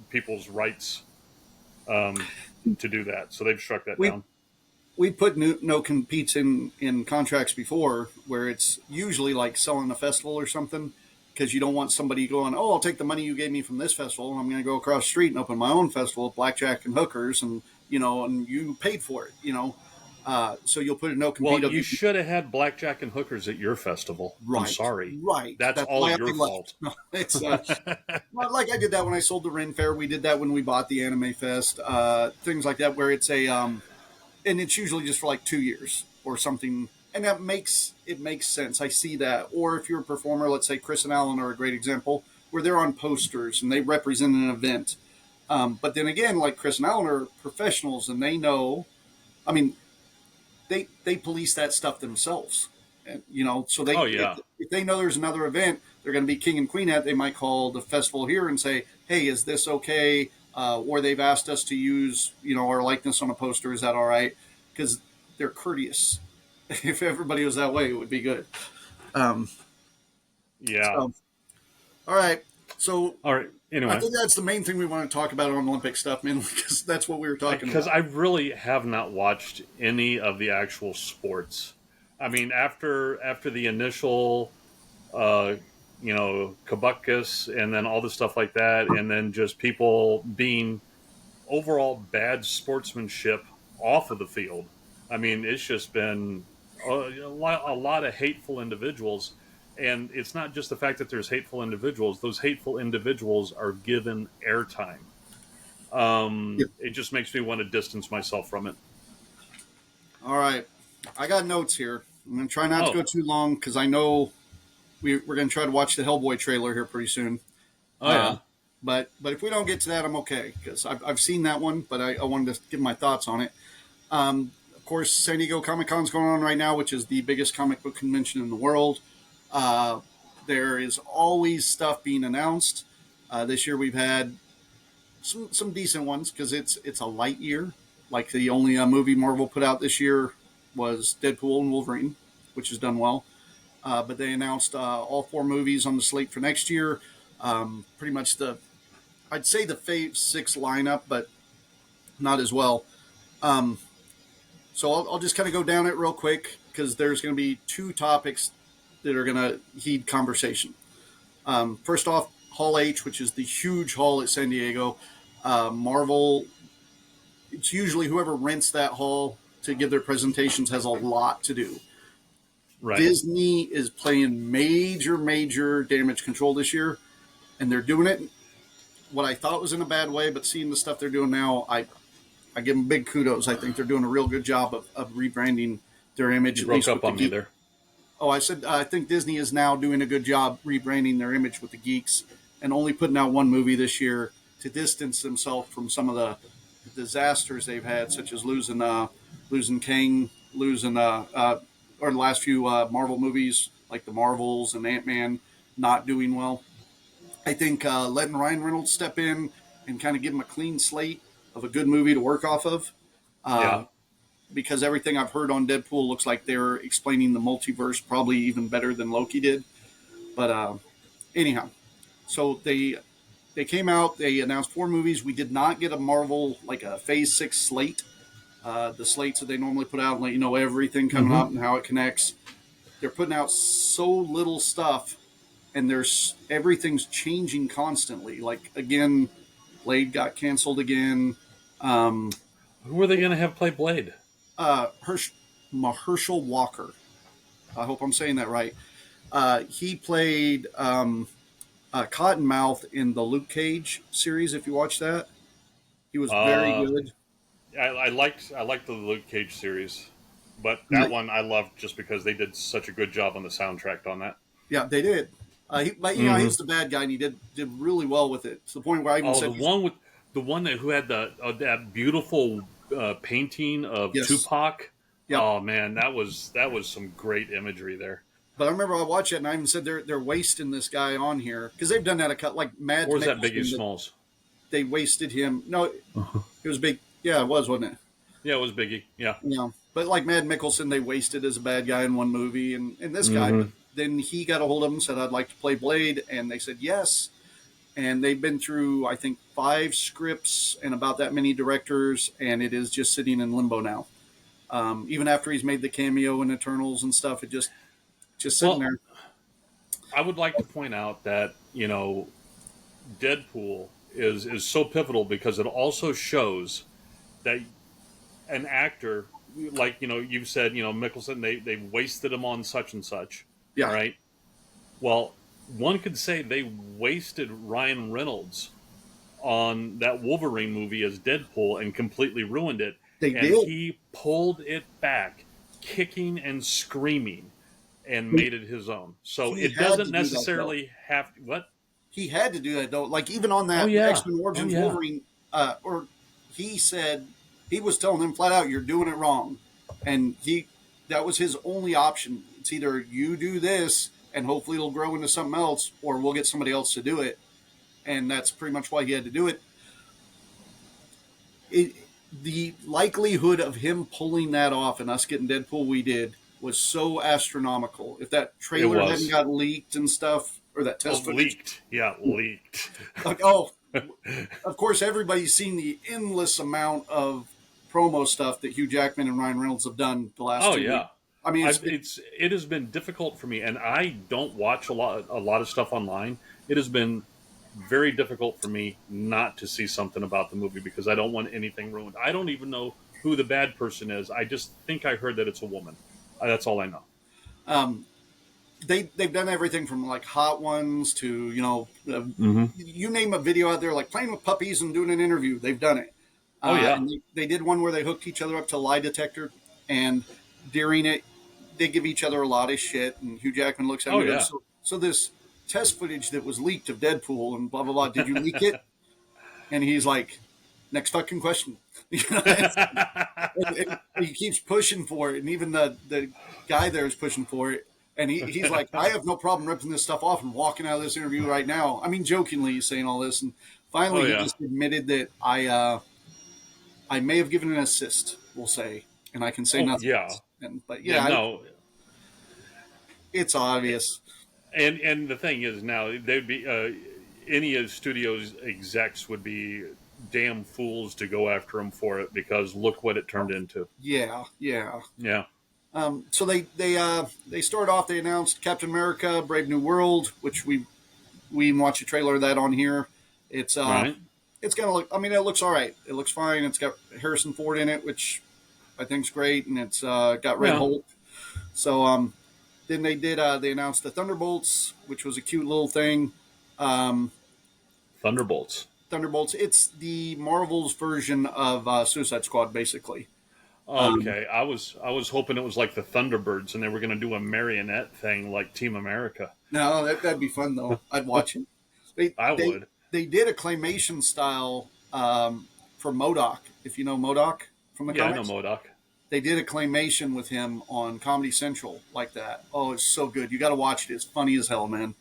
people's rights to do that. So they've struck that We down. we put no competes in contracts before, where it's usually like selling a festival or something, because you don't want somebody going, "Oh, I'll take the money you gave me from this festival, and I'm going to go across the street and open my own festival of blackjack and hookers, and and you paid for it." So you'll put a no Well, compete of you you. should have had blackjack and hookers at your festival. I'm Right, sorry. right. That's That's all why I your left. fault. No, it's well, like I did that when I sold the Ren Fair. We did that when we bought the Anime Fest. Things like that, where it's a and it's usually just for like 2 years or something, and that makes sense. I see that. Or if you're a performer, let's say Chris and Alan are a great example, where they're on posters and they represent an event. But then again, like Chris and Alan are professionals, and they know. I mean, they police that stuff themselves. And, so they Oh yeah. if they know there's another event, they're going to be king and queen at. They might call the festival here and say, "Hey, is this okay?" Or they've asked us to use our likeness on a poster. Is that all right? Because they're courteous. If everybody was that way, it would be good. Um, Yeah. so, all right. So All right. I Anyway, think that's the main thing we want to talk about on Olympic stuff, man, because that's what we were talking because about. I really have not watched any of the actual sports. I mean, after the initial, uh, kabukus and then all the stuff like that, and then just people being overall bad sportsmanship off of the field. I mean, it's just been a lot of hateful individuals. And it's not just the fact that there's hateful individuals, those hateful individuals are given airtime. Yep. It just makes me want to distance myself from it. All right. I got notes here. I'm going to try not to Oh, go too long because I know we're going to try to watch the Hellboy trailer here pretty soon. oh yeah. But if we don't get to that, I'm okay because I've seen that one, but I wanted to give my thoughts on it. Of course, San Diego Comic Con is going on right now, which is the biggest comic book convention in the world. Uh, there is always stuff being announced. This year we've had some decent ones because it's a light year. Like the only movie Marvel put out this year was Deadpool and Wolverine, which has done well. But they announced all 4 movies on the slate for next year. Pretty much I'd say the Phase 6 lineup, but not as well. Um, so I'll just kind of go down it real quick because there's going to be 2 topics that are going to heed conversation. First off, Hall H, which is the huge hall at San Diego. Marvel, it's usually whoever rents that hall to give their presentations has a lot to do. Right. Disney is playing major damage control this year, and they're doing it what I thought was in a bad way, but seeing the stuff they're doing now, I give them big kudos. I think they're doing a real good job of rebranding their image. You at broke least up on me there. Oh, I said I think Disney is now doing a good job rebranding their image with the geeks and only putting out 1 movie this year to distance themselves from some of the disasters they've had, such as losing Kang, or the last few Marvel movies like the Marvels and Ant-Man not doing well. I think letting Ryan Reynolds step in and kind of give him a clean slate of a good movie to work off of. Yeah. Because everything I've heard on Deadpool looks like they're explaining the multiverse probably even better than Loki did. But anyhow, so they came out. They announced 4 movies. We did not get a Marvel like a Phase 6 slate. The slates that they normally put out and let you know everything coming up and how it connects. They're putting out so little stuff, and everything's changing constantly. Like again, Blade got canceled again. Who are they going to have play Blade? Mahershala Walker. I hope I'm saying that right. He played Cottonmouth in the Luke Cage series. If you watch that, he was very good. I liked the Luke Cage series, but that one I loved just because they did such a good job on the soundtrack on that. Yeah, they did. But he was the bad guy, and he did really well with it to the point where I even said the one who had that beautiful painting of Tupac. Yep. Oh man, that was some great imagery there. But I remember I watched it and I even said they're wasting this guy on here because they've done that a cut like Mad. Or was that Biggie Smalls? They wasted him. No, it was big. Yeah, it was, wasn't it? Yeah, it was Biggie. Yeah. Yeah, but like Mad Mickelson, they wasted as a bad guy in 1 movie, and this guy. But then he got a hold of them, said I'd like to play Blade, and they said yes. And they've been through I think 5 scripts and about that many directors, and it is just sitting in limbo now. Even after he's made the cameo in Eternals and stuff, it just sitting there. I would like to point out that Deadpool is so pivotal because it also shows that an actor, like you've said, Mickelson, they wasted him on such and such. Yeah. Right. Well, one could say they wasted Ryan Reynolds on that Wolverine movie as Deadpool and completely ruined it. They did. He pulled it back, kicking and screaming, and made it his own. So it doesn't necessarily have to, what? He had to do that though. Like even on that X-Men Origins Wolverine, or he said he was telling them flat out, "You're doing it wrong," and that was his only option. It's either you do this and hopefully it'll grow into something else, or we'll get somebody else to do it. And that's pretty much why he had to do it. The likelihood of him pulling that off and us getting Deadpool we did was so astronomical. If that trailer hadn't got leaked and stuff, or that test footage. Leaked. Like, of course, everybody's seen the endless amount of promo stuff that Hugh Jackman and Ryan Reynolds have done the last 2 weeks. I mean, it has been difficult for me, and I don't watch a lot of stuff online. It has been very difficult for me not to see something about the movie because I don't want anything ruined. I don't even know who the bad person is. I just think I heard that it's a woman. That's all I know. they've done everything from like Hot Ones to Hmm. you name a video out there, like playing with puppies and doing an interview. They've done it. Oh yeah. And they did one where they hooked each other up to a lie detector, and during it, they give each other a lot of shit. And Hugh Jackman looks at Oh me and yeah. goes, so this test footage that was leaked of Deadpool and blah blah blah, did you leak it? And he's like, next fucking question. And he keeps pushing for it, and even the guy there is pushing for it. And he's like, I have no problem ripping this stuff off and walking out of this interview right now. I mean, jokingly, he's saying all this, and finally, Oh he yeah. just admitted that I may have given an assist, we'll say, and I can say Oh nothing yeah. else. But Yeah. yeah, No. it's obvious. And the thing is now they'd be any of studios execs would be damn fools to go after him for it, because look what it turned into. Yeah. Yeah. So they started off. They announced Captain America: Brave New World, which we watched a trailer of that on here. It's Right. it's gonna look. I mean, it looks all right. It looks fine. It's got Harrison Ford in it, which I think's great, and it's got Red Yeah. Hulk. So then they announced the Thunderbolts, which was a cute little thing. Um, Thunderbolts. Thunderbolts. It's the Marvel's version of Suicide Squad, basically. Okay, I was hoping it was like the Thunderbirds, and they were going to do a marionette thing like Team America. No, that'd be fun though. I'd watch it. I would. They did a claymation style for MODOK. If you know MODOK from the Yeah, I know comics, MODOK. they did a claymation with him on Comedy Central like that. Oh, it's so good. You got to watch it. It's funny as hell, man.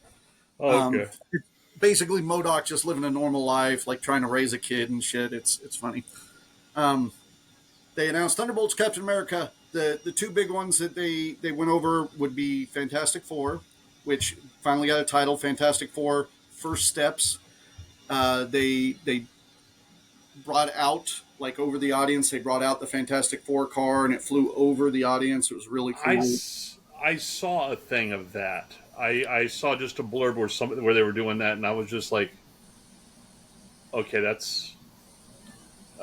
Okay. Basically, MODOK just living a normal life, like trying to raise a kid and shit. It's funny. They announced Thunderbolts, Captain America. The two big ones that they went over would be Fantastic Four, which finally got a title, Fantastic Four: First Steps. They brought out, like, over the audience. They brought out the Fantastic Four car, and it flew over the audience. It was really cool. I saw a thing of that. I saw just a blurb where they were doing that, and I was just like, okay, that's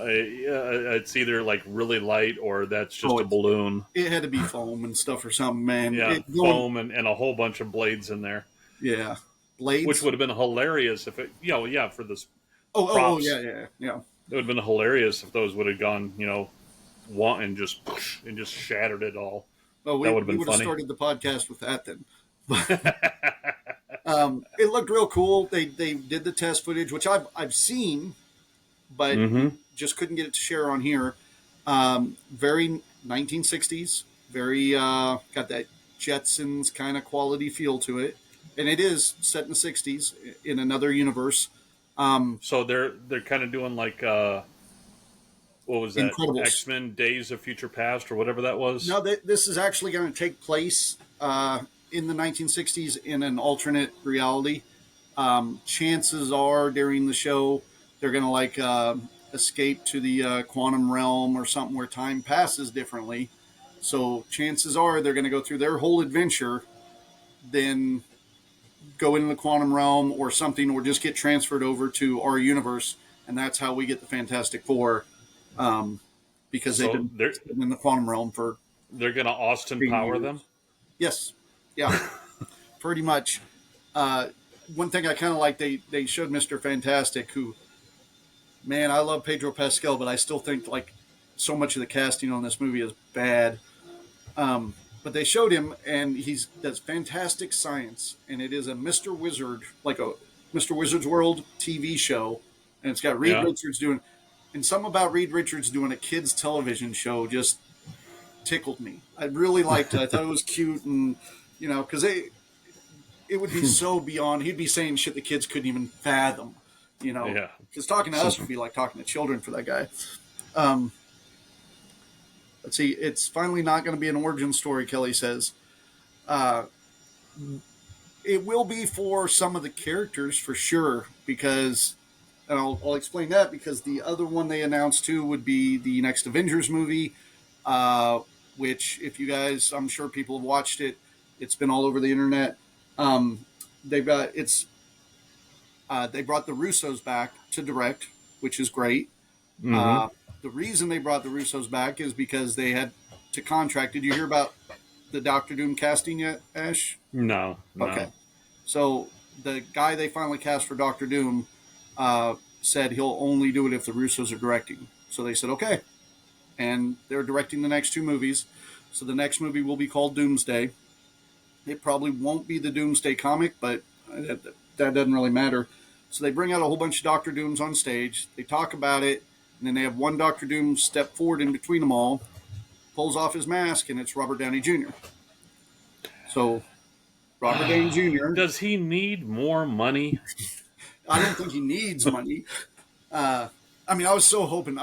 it's either like really light or that's just a balloon. It had to be foam and stuff or something, man. Yeah, foam and a whole bunch of blades in there. Yeah, blades. Which would have been hilarious if it, yeah, for this. Oh, yeah. It would have been hilarious if those would have gone, and just shattered it all. Oh, that would have been would funny. Have started the podcast with that then. It looked real cool. They did the test footage, which I've seen, but just couldn't get it to share on here. Very 1960s, very got that Jetsons kind of quality feel to it, and it is set in the 60s in another universe. So they're kind of doing like what was that? Incredibles. X-Men: Days of Future Past or whatever that was. No, this is actually going to take place in the 1960s in an alternate reality. Chances are during the show they're going to escape to the quantum realm or something where time passes differently. So chances are they're going to go through their whole adventure, then go into the quantum realm or something, or just get transferred over to our universe, and that's how we get the Fantastic Four. Because they've been in the quantum realm for. They're going to Austin Power them? Yes. Yeah. Pretty much. One thing I kind of like, they showed Mr. Fantastic, who, man, I love Pedro Pascal, but I still think like so much of the casting on this movie is bad. But they showed him, and he does fantastic science, and it is a Mr. Wizard, like a Mr. Wizard's World TV show, and it's got Reed Richards doing. And something about Reed Richards doing a kids' television show just tickled me. I really liked it. I thought it was cute, and because it would be so beyond. He'd be saying shit the kids couldn't even fathom. Yeah. Because talking to us would be like talking to children for that guy. Let's see. It's finally not going to be an origin story, Kelly says. It will be for some of the characters for sure, because. And I'll explain that, because the other one they announced too would be the next Avengers movie, which, if you guys, I'm sure people have watched it. It's been all over the internet. They brought the Russos back to direct, which is great. The reason they brought the Russos back is because they had to contract. Did you hear about the Doctor Doom casting yet, Ash? No, Okay. no. So the guy they finally cast for Doctor Doom said he'll only do it if the Russos are directing. So they said, okay. And they're directing the next two movies. So the next movie will be called Doomsday. It probably won't be the Doomsday comic, but that doesn't really matter. So they bring out a whole bunch of Doctor Dooms on stage. They talk about it, and then they have one Doctor Doom step forward in between them all, pulls off his mask, and it's Robert Downey Jr. So Robert Downey Jr. Does he need more money? I don't think he needs money. I mean, I was still hoping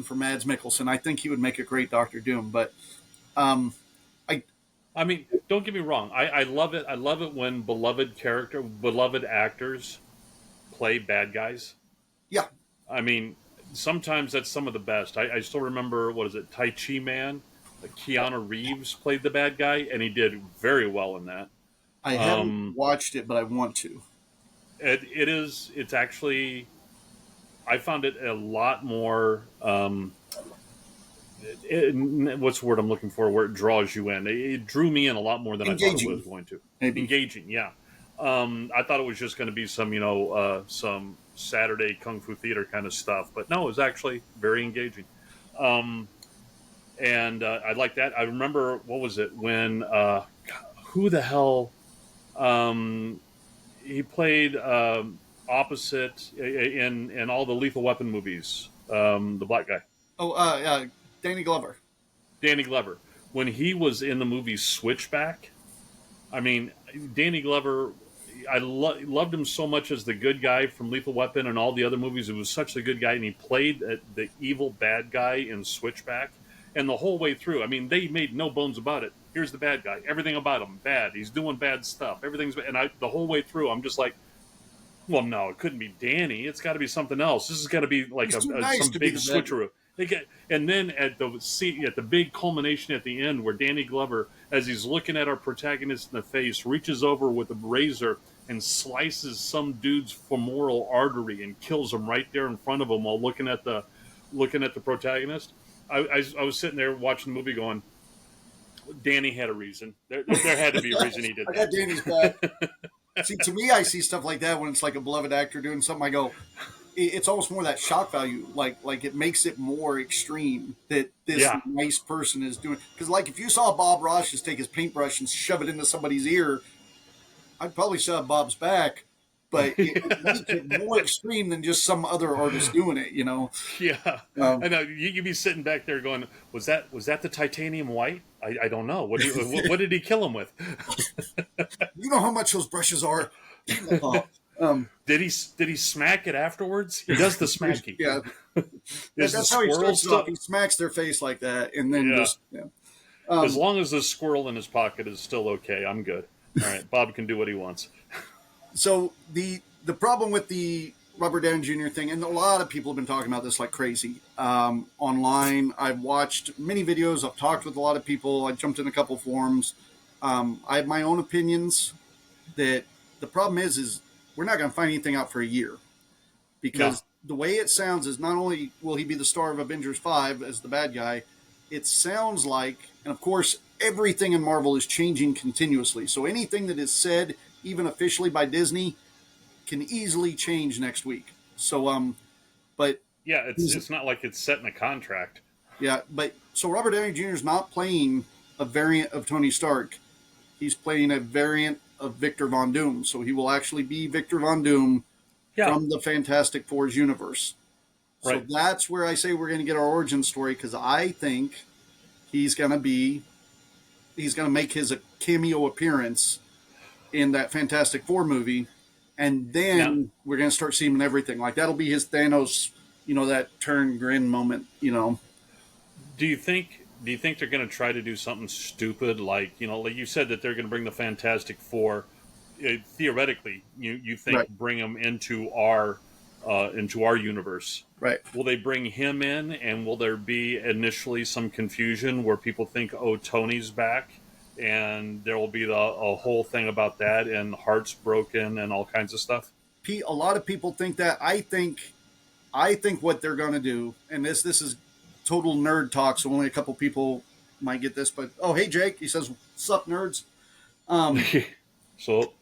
for Mads Mikkelsen. I think he would make a great Doctor Doom, but I mean, don't get me wrong. I love it. I love it when beloved actors play bad guys. yeah, I mean, sometimes that's some of the best. I still remember, what is it, Tai Chi Man? Keanu Reeves played the bad guy, and he did very well in that. I haven't watched it, but I want to. It's actually, I found it a lot more, what's the word I'm looking for, where it draws you in. It drew me in a lot more than Engaging. I thought it was going to. Maybe. Engaging, yeah. I thought it was just going to be some Saturday Kung Fu theater kind of stuff, but no, it was actually very engaging. And I like that. I remember, what was it, when, who the hell, he played opposite in all the Lethal Weapon movies, the black guy. Oh, Danny Glover. Danny Glover. When he was in the movie Switchback, I mean, Danny Glover, I loved him so much as the good guy from Lethal Weapon and all the other movies. He was such a good guy, and he played the evil bad guy in Switchback. And the whole way through, I mean, they made no bones about it. Here's the bad guy. Everything about him, bad. He's doing bad stuff. Everything's bad. And the whole way through, I'm just like, well, no, it couldn't be Danny. It's got to be something else. This has got to be like some big switcheroo. And then at the big culmination at the end, where Danny Glover, as he's looking at our protagonist in the face, reaches over with a razor and slices some dude's femoral artery and kills him right there in front of him while looking at the protagonist. I was sitting there watching the movie going, Danny had a reason. There had to be a reason he did that. I got Danny's back. See, to me, I see stuff like that when it's like a beloved actor doing something. I go, it's almost more that shock value. Like it makes it more extreme that this nice person is doing. Because like if you saw Bob Ross just take his paintbrush and shove it into somebody's ear, I'd probably shove Bob's back. But it makes it more extreme than just some other artist doing it, you know? Yeah. I know. You'd be sitting back there going, was that the titanium white? I don't know. What did he kill him with? You know how much those brushes are? Did he smack it afterwards? He does the smacky. Yeah. That's how he starts it off. He smacks their face like that, and then as long as the squirrel in his pocket is still okay, I'm good. All right, Bob can do what he wants. So the problem with the Robert Downey Jr. thing, and a lot of people have been talking about this like crazy online. I've watched many videos. I've talked with a lot of people. I jumped in a couple forums. I have my own opinions. That the problem is we're not going to find anything out for a year, because the way it sounds is not only will he be the star of Avengers 5 as the bad guy, it sounds like, and of course everything in Marvel is changing continuously. So anything that is said, even officially by Disney, can easily change next week. So, but yeah, it's not like it's set in a contract. Yeah, but so Robert Downey Jr. is not playing a variant of Tony Stark. He's playing a variant of Victor Von Doom. So he will actually be Victor Von Doom from the Fantastic Four's universe. So that's where I say we're going to get our origin story, because I think he's going to make his cameo appearance in that Fantastic Four movie, and then we're going to start seeing him in everything. Like that'll be his Thanos, that turn grin moment, Do you think they're going to try to do something stupid like you said that they're going to bring the Fantastic Four? Theoretically, you think bring them into our universe, right? Will they bring him in, and will there be initially some confusion where people think, oh, Tony's back? And there will be a whole thing about that, and hearts broken and all kinds of stuff. A lot of people think that. I think what they're going to do, and this is total nerd talk, so only a couple people might get this. But hey, Jake, he says, Sup, nerds. So,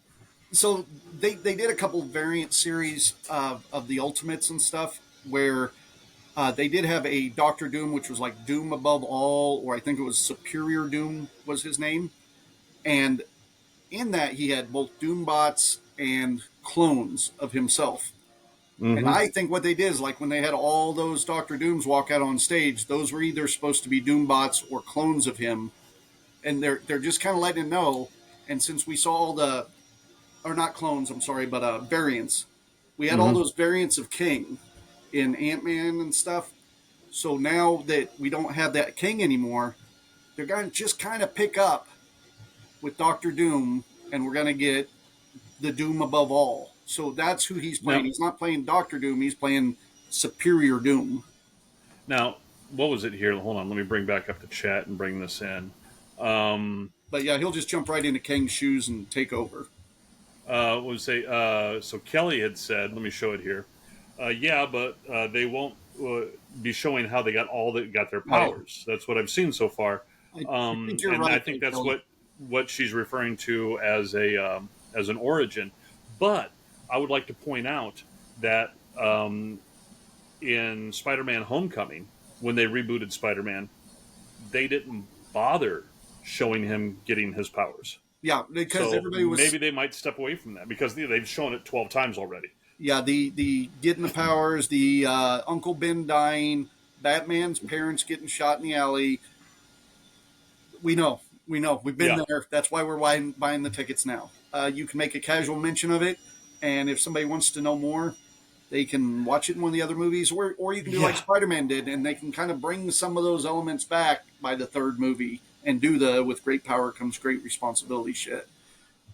So they did a couple variant series of the Ultimates and stuff where they did have a Doctor Doom, which was like Doom above all, or I think it was Superior Doom was his name. And in that, he had both Doombots and clones of himself. And mm-hmm, I think what they did is like when they had all those Doctor Dooms walk out on stage, those were either supposed to be Doombots or clones of him. And they're just kind of letting him know. And since we saw all the, or not clones, I'm sorry, but variants, we had all mm-hmm. those variants of King in Ant-Man and stuff. So now that we don't have that King anymore, they're going to just kind of pick up with Doctor Doom, and we're going to get the Doom above all. So that's who he's playing. Now, He's not playing Doctor Doom. He's playing Superior Doom. now, what was it here? Hold on, let me bring back up the chat and bring this in. But yeah, he'll just jump right into Kang's shoes and take over. Was say so Kelly had said, let me show it here. Yeah, but they won't be showing how they got their Right. powers. That's what I've seen so far, I think you're and I right. think There, that's Kelly. what she's referring to as an origin. But I would like to point out that in Spider-Man: Homecoming, when they rebooted Spider-Man, they didn't bother showing him getting his powers. Yeah, because So everybody was. maybe they might step away from that because they've shown it 12 times already. Yeah, the getting the powers, the Uncle Ben dying, Batman's parents getting shot in the alley. We know, we've been Yeah. there. That's why we're buying the tickets now. You can make a casual mention of it, and if somebody wants to know more, they can watch it in one of the other movies, or you can do like Yeah. Spider-Man did, and they can kind of bring some of those elements back by the third movie and do the with great power comes great responsibility shit.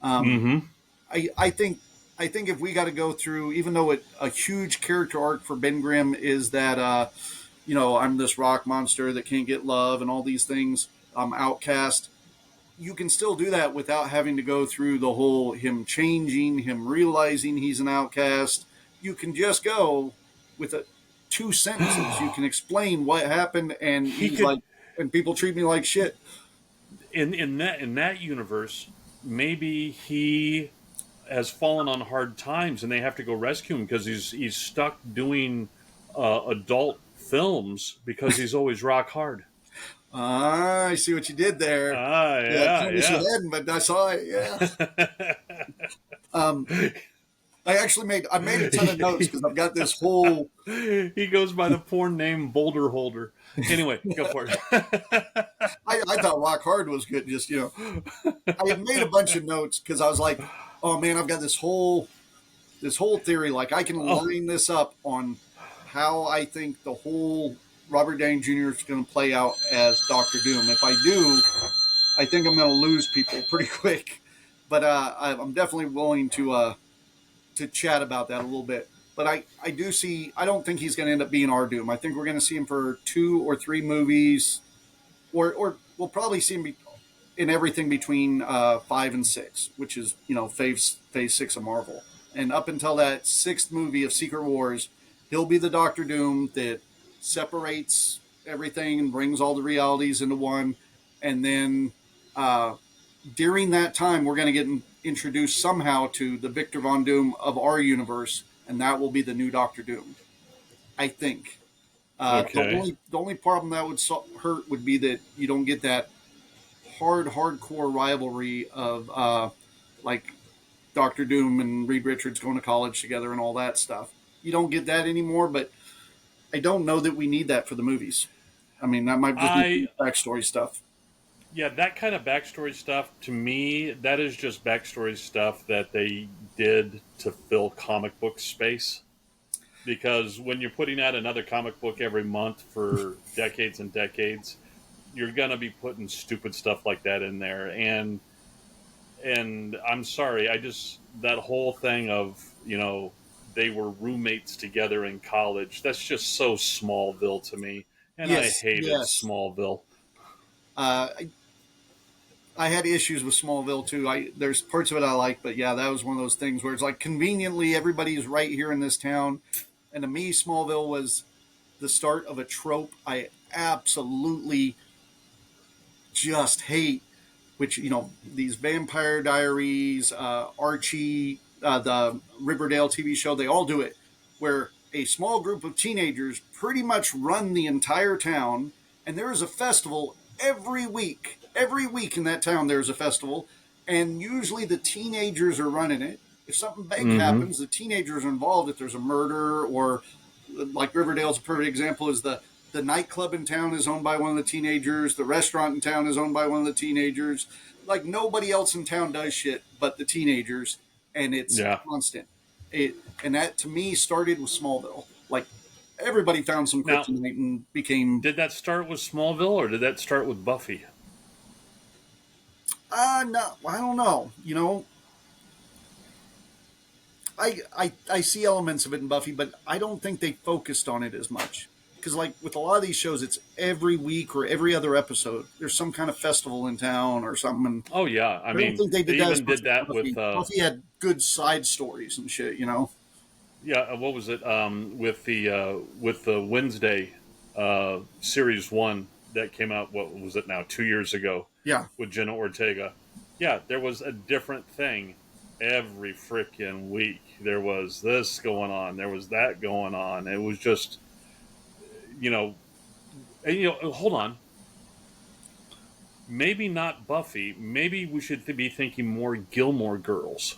Um, Mm-hmm. I think if we got to go through, even though a huge character arc for Ben Grimm is that I'm this rock monster that can't get love and all these things, I'm outcast. You can still do that without having to go through the whole him changing, him realizing he's an outcast. You can just go with two sentences. You can explain what happened, and He he's could like, and people treat me like shit. in that universe, maybe he has fallen on hard times and they have to go rescue him because he's stuck doing adult films because he's always rock hard. I see what you did there. Yeah, Yeah, kind of wish you yeah. hadn't, but I saw it. Yeah. Um, I made a ton of notes because I've got this whole. He goes by the porn name Boulder Holder. Anyway, go for it. I thought Rock Hard was good. Just I had made a bunch of notes because I was like, oh man, I've got this whole theory. Like I can Oh, line this up on how I think the whole Robert Downey Jr. is going to play out as Doctor Doom. If I do, I think I'm going to lose people pretty quick. But I'm definitely willing to chat about that a little bit. But I do see. I don't think he's going to end up being our Doom. I think we're going to see him for 2 or 3 movies, or we'll probably see him in everything between 5 and 6, which is phase 6 of Marvel. And up until that sixth movie of Secret Wars, he'll be the Doctor Doom that separates everything and brings all the realities into one. And then uh, during that time, we're going to get introduced somehow to the Victor Von Doom of our universe, and that will be the new Doctor Doom. I think. okay. The only problem that would hurt would be that you don't get that hardcore rivalry of like Doctor Doom and Reed Richards going to college together and all that stuff. You don't get that anymore, but I don't know that we need that for the movies. I mean, that might just be I backstory stuff. Yeah, that kind of backstory stuff to me, that is just backstory stuff that they did to fill comic book space. Because when you're putting out another comic book every month for decades and decades, you're gonna be putting stupid stuff like that in there. And I'm sorry, I just that whole thing of they were roommates together in college. That's just so Smallville to me, and I Yes, hated yes. Smallville. I had issues with Smallville too. There's parts of it I like, but yeah, that was one of those things where it's like conveniently everybody's right here in this town, and to me, Smallville was the start of a trope I absolutely just hate. which, these Vampire Diaries, Archie, the Riverdale TV show, they all do it, where a small group of teenagers pretty much run the entire town, and there is a festival every week. Every week in that town, there's a festival, and usually the teenagers are running it. If something big happens, the teenagers are involved. If there's a murder, or like Riverdale's a perfect example, is the nightclub in town is owned by one of the teenagers. The restaurant in town is owned by one of the teenagers. Like, nobody else in town does shit but the teenagers, and it's constant. And that, to me, started with Smallville. Like, everybody found some kryptonite and became... Did that start with Smallville, or did that start with Buffy? No, I don't know. I see elements of it in Buffy, but I don't think they focused on it as much. Because, like, with a lot of these shows, it's every week or every other episode. There's some kind of festival in town or something. And oh, yeah. I mean, don't think they even did that Buffy. with... Buffy had good side stories and shit, Yeah, what was it? With the Wednesday series 1 that came out, what was it now, 2 years ago? Yeah. With Jenna Ortega. Yeah, there was a different thing every freaking week. There was this going on. There was that going on. It was just... and hold on. Maybe not Buffy. Maybe we should be thinking more Gilmore Girls.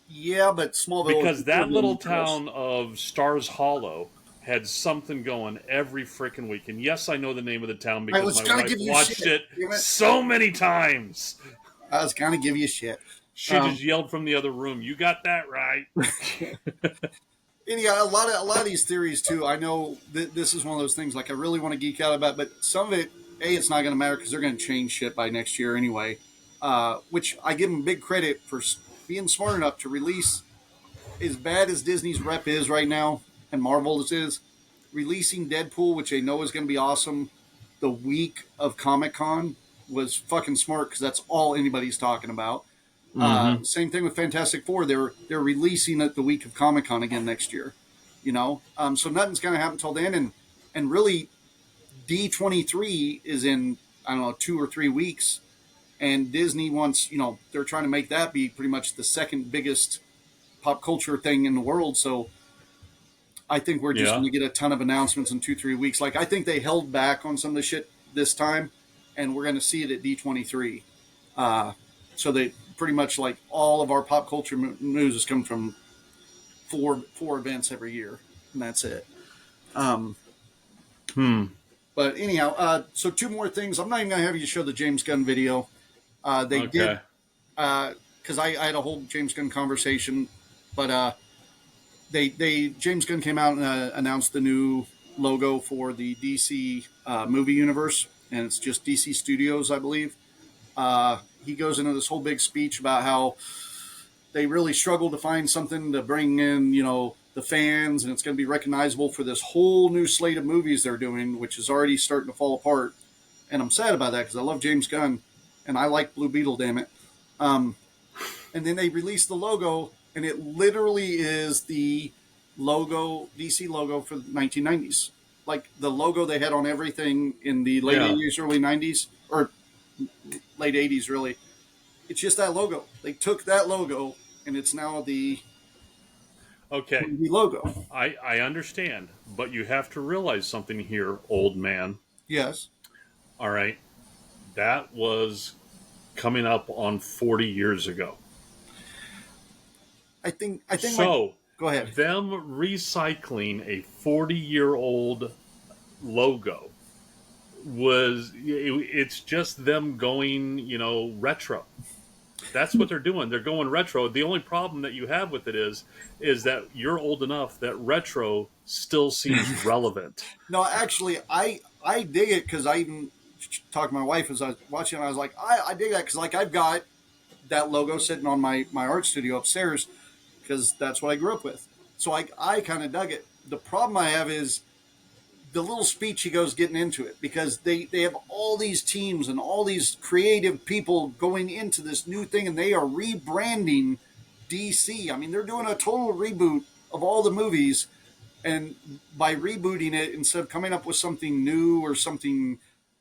Yeah, but Smallville... Because that little town of Stars Hollow had something going every freaking week. And yes, I know the name of the town because my wife watched it so many times. I was going to give you shit. She just yelled from the other room, "You got that right." And yeah, a lot of these theories too. I know this is one of those things, like, I really want to geek out about, but some of it, it's not going to matter because they're going to change shit by next year anyway. Which I give them big credit for being smart enough to release, as bad as Disney's rep is right now, and Marvel's is, releasing Deadpool, which they know is going to be awesome, the week of Comic-Con was fucking smart because that's all anybody's talking about. Same thing with Fantastic Four. They're releasing it the week of Comic-Con again next year, so nothing's going to happen until then. And really, D23 is in, I don't know, 2 or 3 weeks. And Disney wants, they're trying to make that be pretty much the second biggest pop culture thing in the world. So I think we're just going to get a ton of announcements in 2-3 weeks. Like, I think they held back on some of the shit this time, and we're going to see it at D23. So they pretty much, like, all of our pop culture news is coming from four events every year, and that's it. But anyhow, so 2 more things. I'm not even going to have you show the James Gunn video. They did, because I had a whole James Gunn conversation, but James Gunn came out and announced the new logo for the DC movie universe, and it's just DC Studios, I believe. He goes into this whole big speech about how they really struggled to find something to bring in, the fans, and it's going to be recognizable for this whole new slate of movies they're doing, which is already starting to fall apart. And I'm sad about that because I love James Gunn, and I like Blue Beetle, damn it. And then they released the logo, and it literally is the logo, DC logo for the 1990s. Like, the logo they had on everything in the late 80s, early 90s, or late 80s, really. It's just that logo. They took that logo, and it's now the logo. I understand, but you have to realize something here, old man. Yes. All right. That was coming up on 40 years ago. I think so. Go ahead. Them recycling a 40-year-old logo it's just them going, retro. That's what they're doing. They're going retro. The only problem that you have with it is that you're old enough that retro still seems relevant. No, actually, I dig it because I even talked to my wife as I was watching, and I was like, I dig that because, like, I've got that logo sitting on my art studio upstairs because that's what I grew up with. So I kind of dug it. The problem I have is the little speech he goes getting into it, because they have all these teams and all these creative people going into this new thing, and they are rebranding DC. I mean, they're doing a total reboot of all the movies, and by rebooting it, instead of coming up with something new or something,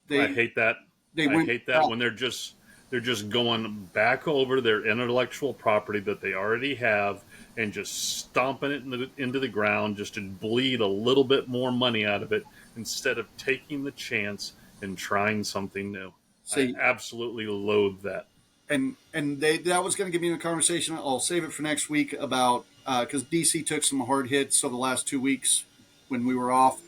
I hate that. They I went hate that when they're just going back over their intellectual property that they already have and just stomping it into the ground just to bleed a little bit more money out of it instead of taking the chance and trying something new. I see, absolutely loathe that. and that was going to give me a conversation. I'll save it for next week about because DC took some hard hits over the last 2 weeks when we were off.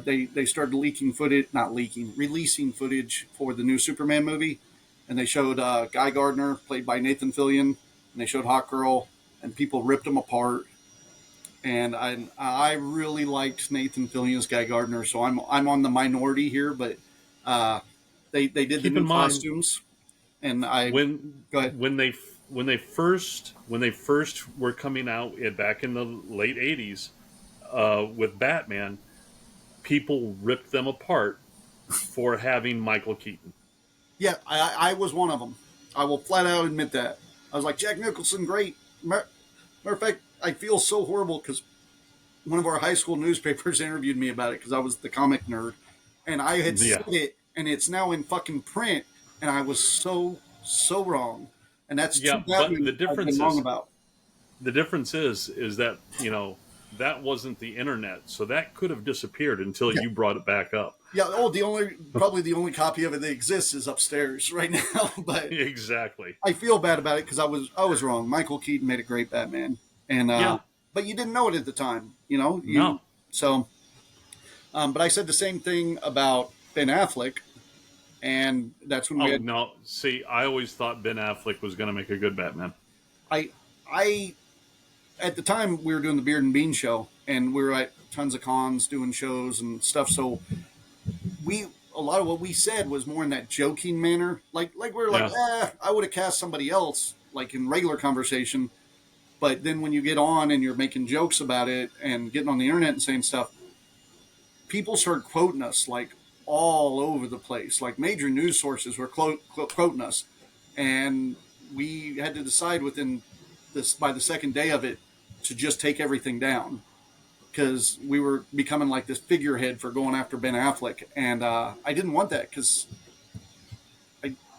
They started leaking footage, not leaking, releasing footage for the new Superman movie, and they showed Guy Gardner played by Nathan Fillion, and they showed Hawkgirl, and people ripped him apart. And I really liked Nathan Fillion's Guy Gardner, so I'm on the minority here, but uh, they did the Keep in new mind costumes, and I when go ahead. when they first were coming out back in the late 80s with Batman, people ripped them apart for having Michael Keaton. Yeah, I was one of them. I will flat out admit that. I was like, Jack Nicholson, great. Matter of fact, I feel so horrible because one of our high school newspapers interviewed me about it because I was the comic nerd. And I had Yeah. said it, and it's now in fucking print, and I was so wrong. And that's Yeah, two but Batman I've been wrong about. the difference is that, that wasn't the internet, so that could have disappeared until Yeah. you brought it back up. Yeah, probably the only copy of it that exists is upstairs right now. But Exactly. I feel bad about it because I was wrong. Michael Keaton made a great Batman, and Yeah. but you didn't know it at the time, you know. No. So, but I said the same thing about Ben Affleck, and that's when we Oh had no. See, I always thought Ben Affleck was going to make a good Batman. I I at the time we were doing the Beard and Bean show, and we were at tons of cons doing shows and stuff. So a lot of what we said was more in that joking manner, like we're like, Yeah. I would have cast somebody else, like in regular conversation. But then when you get on and you're making jokes about it and getting on the internet and saying stuff, people start quoting us like all over the place. Like major news sources were quoting us, and we had to decide within this by the second day of it to just take everything down because we were becoming like this figurehead for going after Ben Affleck, and I didn't want that because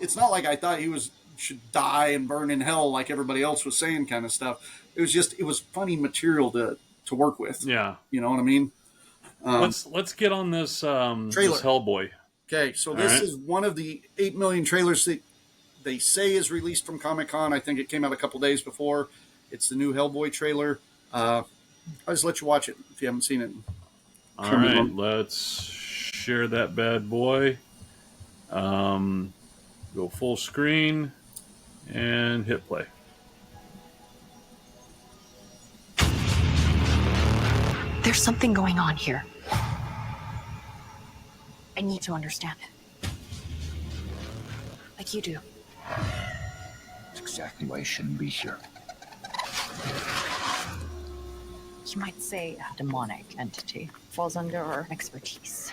it's not like I thought he should die and burn in hell like everybody else was saying, kind of stuff. It was funny material to work with. Yeah. You know what I mean? Let's get on this Trailer. this Hellboy. Okay, so All this right. is one of the 8 million trailers that they say is released from Comic-Con. I think it came out a couple days before. It's the new Hellboy trailer. I'll just let you watch it if you haven't seen it. All right, let's share that bad boy. Go full screen and hit play. There's something going on here. I need to understand it. Like you do. That's exactly why you shouldn't be here. You might say a demonic entity falls under our expertise.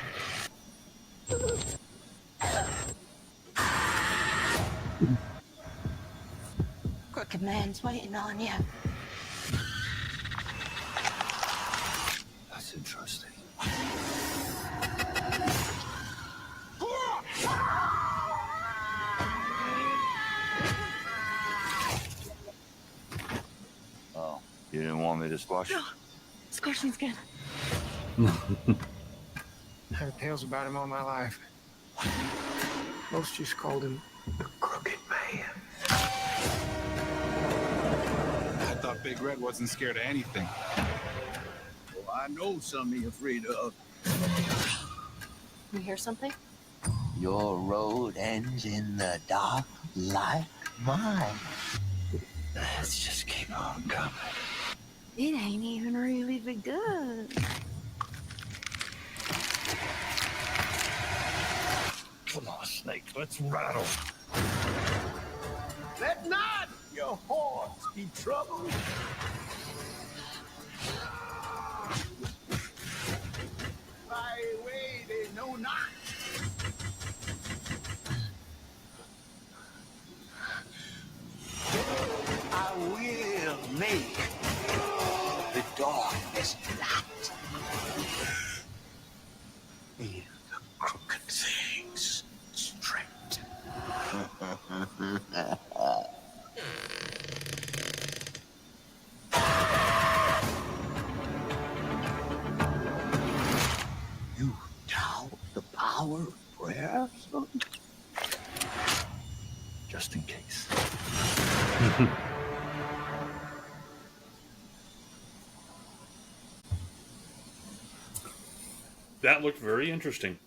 Crooked man's waiting on you. That's interesting. Oh, you didn't want me to squash? No, squashing's good. I heard tales about him all my life. Most just called him the Crooked Man. I thought Big Red wasn't scared of anything. Well, I know something you're afraid of. You hear something? Your road ends in the dark like mine. Let's just keep on coming. It ain't even really begun. Come on, Snake, let's rattle. Let not your horse be troubled. By way they know not. I will make the darkness light. Leave the crooked things straight. in case. That looked very interesting.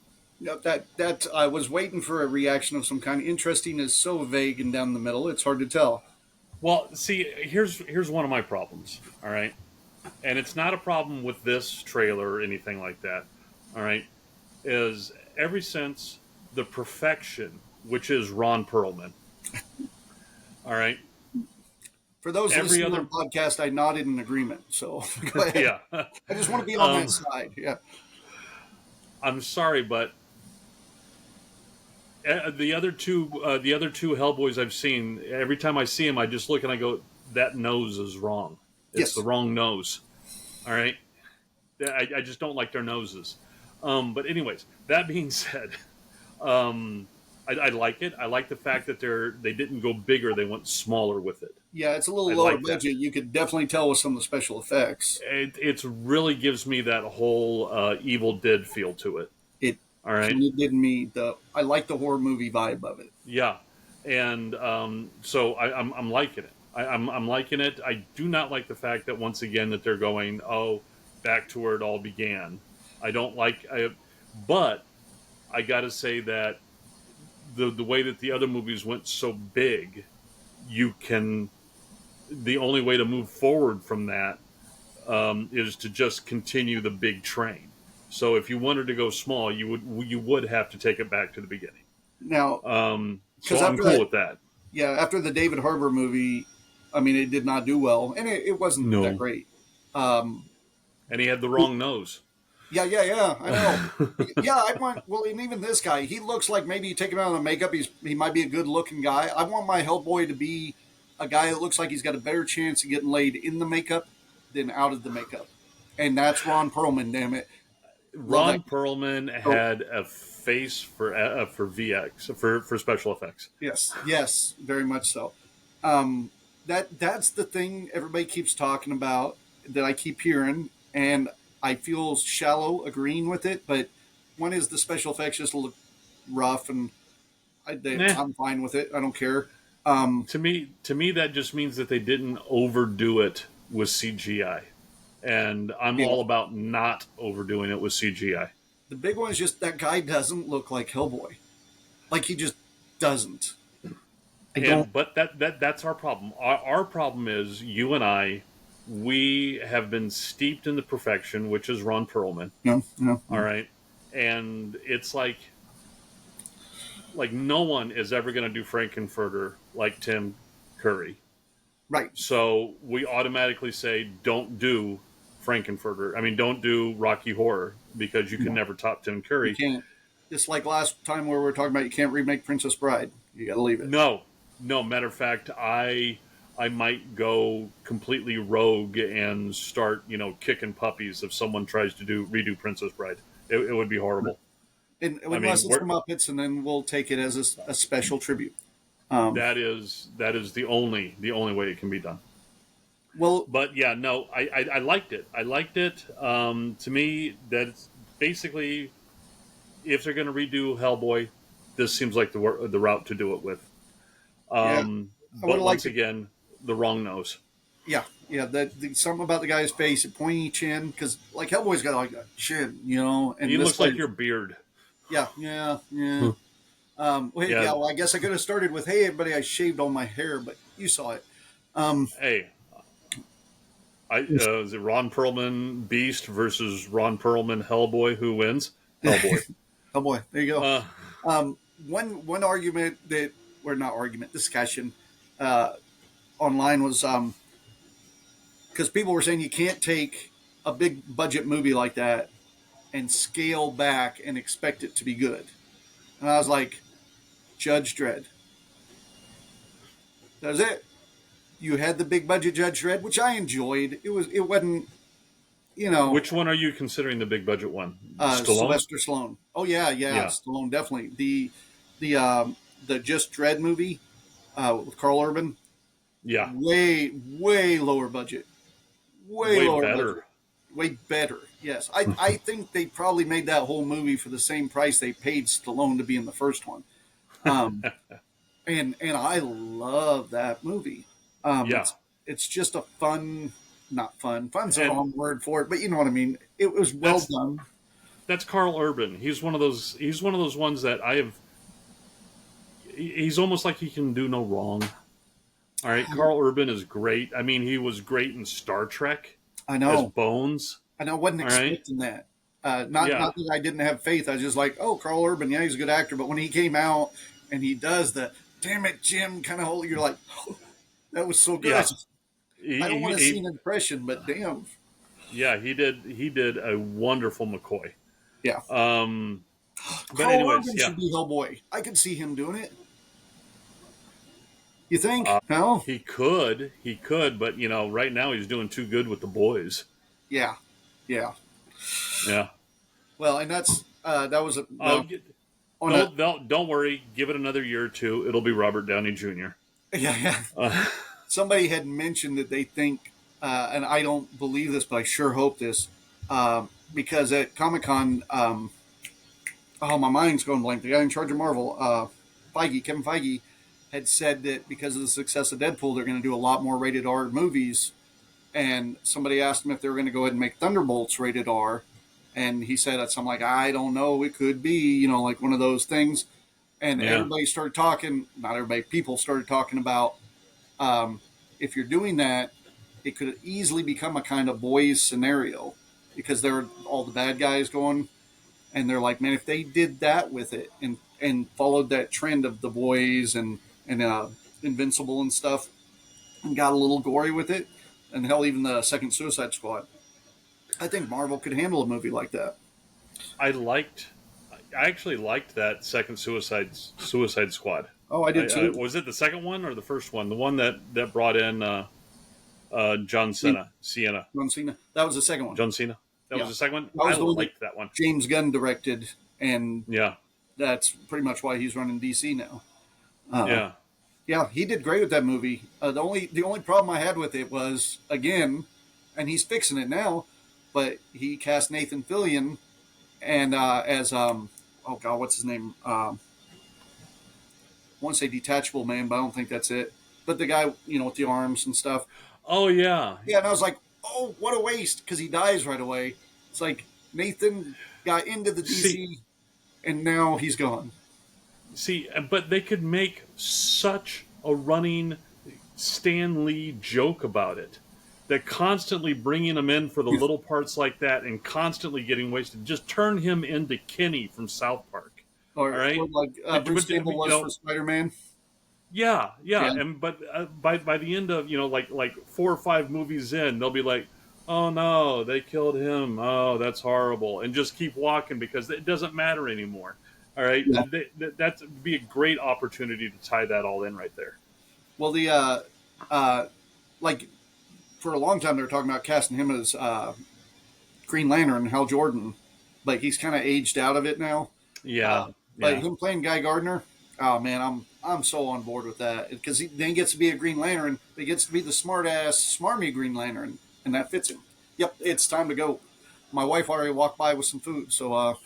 Yeah, that I was waiting for a reaction of some kind. Interesting is so vague and down the middle; it's hard to tell. Well, see, here's one of my problems. All right, and it's not a problem with this trailer or anything like that. All right, is ever since the perfection, which is Ron Perlman. All right. For those Every listening other on the podcast, I nodded in agreement. So go ahead. yeah. I just want to be on that side. Yeah. I'm sorry, but the other two Hellboys I've seen, every time I see him, I just look and I go, "That nose is wrong. It's the wrong nose." All right, I just don't like their noses. But anyways, that being said, I like it. I like the fact that they didn't go bigger; they went smaller with it. Yeah, it's a little lower budget. You could definitely tell with some of the special effects. It really gives me that whole Evil Dead feel to it. All right. It did me I like the horror movie vibe of it. Yeah, and so I'm liking it. I'm liking it. I do not like the fact that once again that they're going back to where it all began. I don't like. But I got to say that the way that the other movies went so big, the only way to move forward from that is to just continue the big train. So if you wanted to go small, you would have to take it back to the beginning. Now, so I'm cool with that. Yeah, after the David Harbour movie, I mean, it did not do well, and it wasn't that great. And he had the wrong nose. Yeah, I know. And even this guy, he looks like maybe you take him out of the makeup, he might be a good-looking guy. I want my Hellboy to be a guy that looks like he's got a better chance of getting laid in the makeup than out of the makeup. And that's Ron Perlman, damn it. Ron Perlman had a face for VX for special effects. Yes, very much so. That's the thing everybody keeps talking about that I keep hearing, and I feel shallow agreeing with it. But one is the special effects just look rough, and I'm fine with it. I don't care. To me, that just means that they didn't overdo it with CGI. And I'm all about not overdoing it with CGI. The big one is just that guy doesn't look like Hellboy. Like, he just doesn't. But that's our problem. Our problem is you and we have been steeped in the perfection, which is Ron Perlman. No. All right. And it's like no one is ever going to do Frankenfurter like Tim Curry. Right. So we automatically say, don't do Frankenfurter. I mean, don't do Rocky Horror because you can never top Tim Curry. You can't. It's like last time where we were talking about you can't remake Princess Bride. You got to leave it. No. Matter of fact, I might go completely rogue and start, kicking puppies if someone tries to redo Princess Bride. It would be horrible. And unless it's Muppets, and then we'll take it as a special tribute. That is the only way it can be done. Well, but yeah, no, I liked it. I liked it. To me, that's basically, if they're going to redo Hellboy, this seems like the route to do it with. But once again, the wrong nose. Yeah. Something about the guy's face, a pointy chin, because like Hellboy's got like a chin, and he looks like your beard. Yeah. Well, I guess I could have started with, hey, everybody, I shaved all my hair, but you saw it. Hey, is it Ron Perlman Beast versus Ron Perlman Hellboy? Who wins? Hellboy. Hellboy. There you go. One argument discussion online was because people were saying you can't take a big budget movie like that and scale back and expect it to be good. And I was like, Judge Dredd. That was it. You had the big budget Judge Dredd, which I enjoyed. It wasn't, Which one are you considering the big budget one? Sylvester Stallone. Oh yeah, Stallone definitely. The Just Dredd movie with Carl Urban. Yeah. Way lower budget. Way lower better. budget. Way better. Yes, I think they probably made that whole movie for the same price they paid Stallone to be in the first one. And and I love that movie. Yeah. It's just a fun, not fun. Fun's the And wrong word for it, but you know what I mean. It was well done. That's Carl Urban. He's one of those. He's one of those ones that I have. He's almost like he can do no wrong. All right, Carl Urban is great. I mean, he was great in Star Trek I as know. Bones. And I wasn't All right. expecting that. Not Yeah. that I didn't have faith. I was just like, oh, Carl Urban, yeah, he's a good actor. But when he came out and he does the "damn it, Jim" kind of whole, you're like, oh, that was so good. Yeah. I don't want to see an impression, but damn. Yeah, he did. He did a wonderful McCoy. Yeah. But Carl anyways, Urban yeah. should be Hellboy. I could see him doing it. You think? Uh, No? He could, but right now he's doing too good with the boys. Yeah. Yeah. Yeah. Well, and that was Don't worry. Give it another year or two. It'll be Robert Downey Jr. Yeah. Somebody had mentioned that they think, and I don't believe this, but I sure hope this, because at Comic-Con, my mind's going blank. The guy in charge of Marvel, Kevin Feige, had said that because of the success of Deadpool, they're going to do a lot more rated R movies. And somebody asked him if they were going to go ahead and make Thunderbolts rated R. And he said something like, I don't know, it could be, like one of those things. And everybody started talking, not everybody, people started talking about if you're doing that, it could easily become a kind of boys scenario because there are all the bad guys going. And they're like, man, if they did that with it and followed that trend of the boys and Invincible and stuff and got a little gory with it, and hell, even the second Suicide Squad, I think Marvel could handle a movie like that. I actually liked that second Suicide Squad. Oh, I did too. Was it the second one or the first one? The one that brought in John Cena. John Cena. That was the second one. John Cena. That was the second one. I liked that one. James Gunn directed, and yeah, that's pretty much why he's running DC now. Yeah, he did great with that movie. The only problem I had with it was, again, and he's fixing it now, but he cast Nathan Fillion and as what's his name? I want to say Detachable Man, but I don't think that's it. But the guy, with the arms and stuff. Oh yeah, yeah. And I was like, oh, what a waste, because he dies right away. It's like Nathan got into the DC, and now he's gone. See, but they could make such a running Stan Lee joke about it. That constantly bringing him in for the little parts like that and constantly getting wasted. Just turn him into Kenny from South Park. Or like Bruce Campbell was for Spider-Man. Yeah. But by the end of like 4 or 5 movies in, they'll be like, oh no, they killed him. Oh, that's horrible, and just keep walking because it doesn't matter anymore. All right, that'd be a great opportunity to tie that all in right there. Well, the for a long time they were talking about casting him as Green Lantern, Hal Jordan, but he's kind of aged out of it now. But him playing Guy Gardner, oh man, I'm so on board with that because he then gets to be a Green Lantern, but he gets to be the smarmy Green Lantern, and that fits him. Yep, it's time to go. My wife already walked by with some food, so I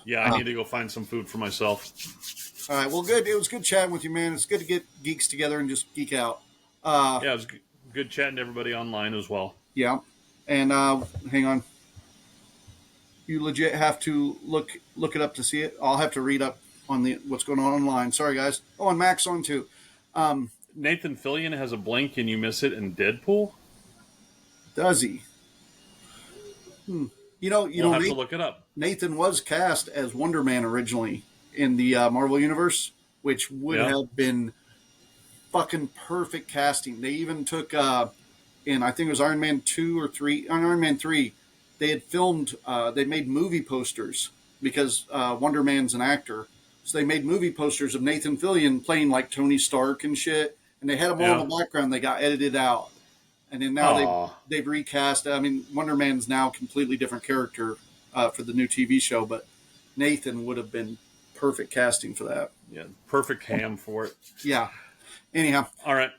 need to go find some food for myself. All right, well, good. It was good chatting with you, man. It's good to get geeks together and just geek out. It was good chatting to everybody online as well. Yeah, and hang on. You legit have to look it up to see it. I'll have to read up on what's going on online. Sorry, guys. Oh, and Mac's on too. Nathan Fillion has a blink and you miss it in Deadpool? Does he? We'll have to look it up. Nathan was cast as Wonder Man originally in the Marvel Universe, which would have been fucking perfect casting. They even took, in I think it was Iron Man 2 or 3, Iron Man 3, they had filmed, they made movie posters because Wonder Man's an actor. So they made movie posters of Nathan Fillion playing like Tony Stark and shit. And they had them all in the background. They got edited out. And then now they've recast. I mean, Wonder Man's now a completely different character for the new TV show, but Nathan would have been perfect casting for that. Yeah, perfect ham for it. Yeah. Anyhow. All right.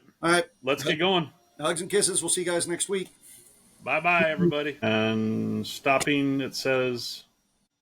Let's get going. Hugs and kisses. We'll see you guys next week. Bye-bye, everybody. And stopping, it says...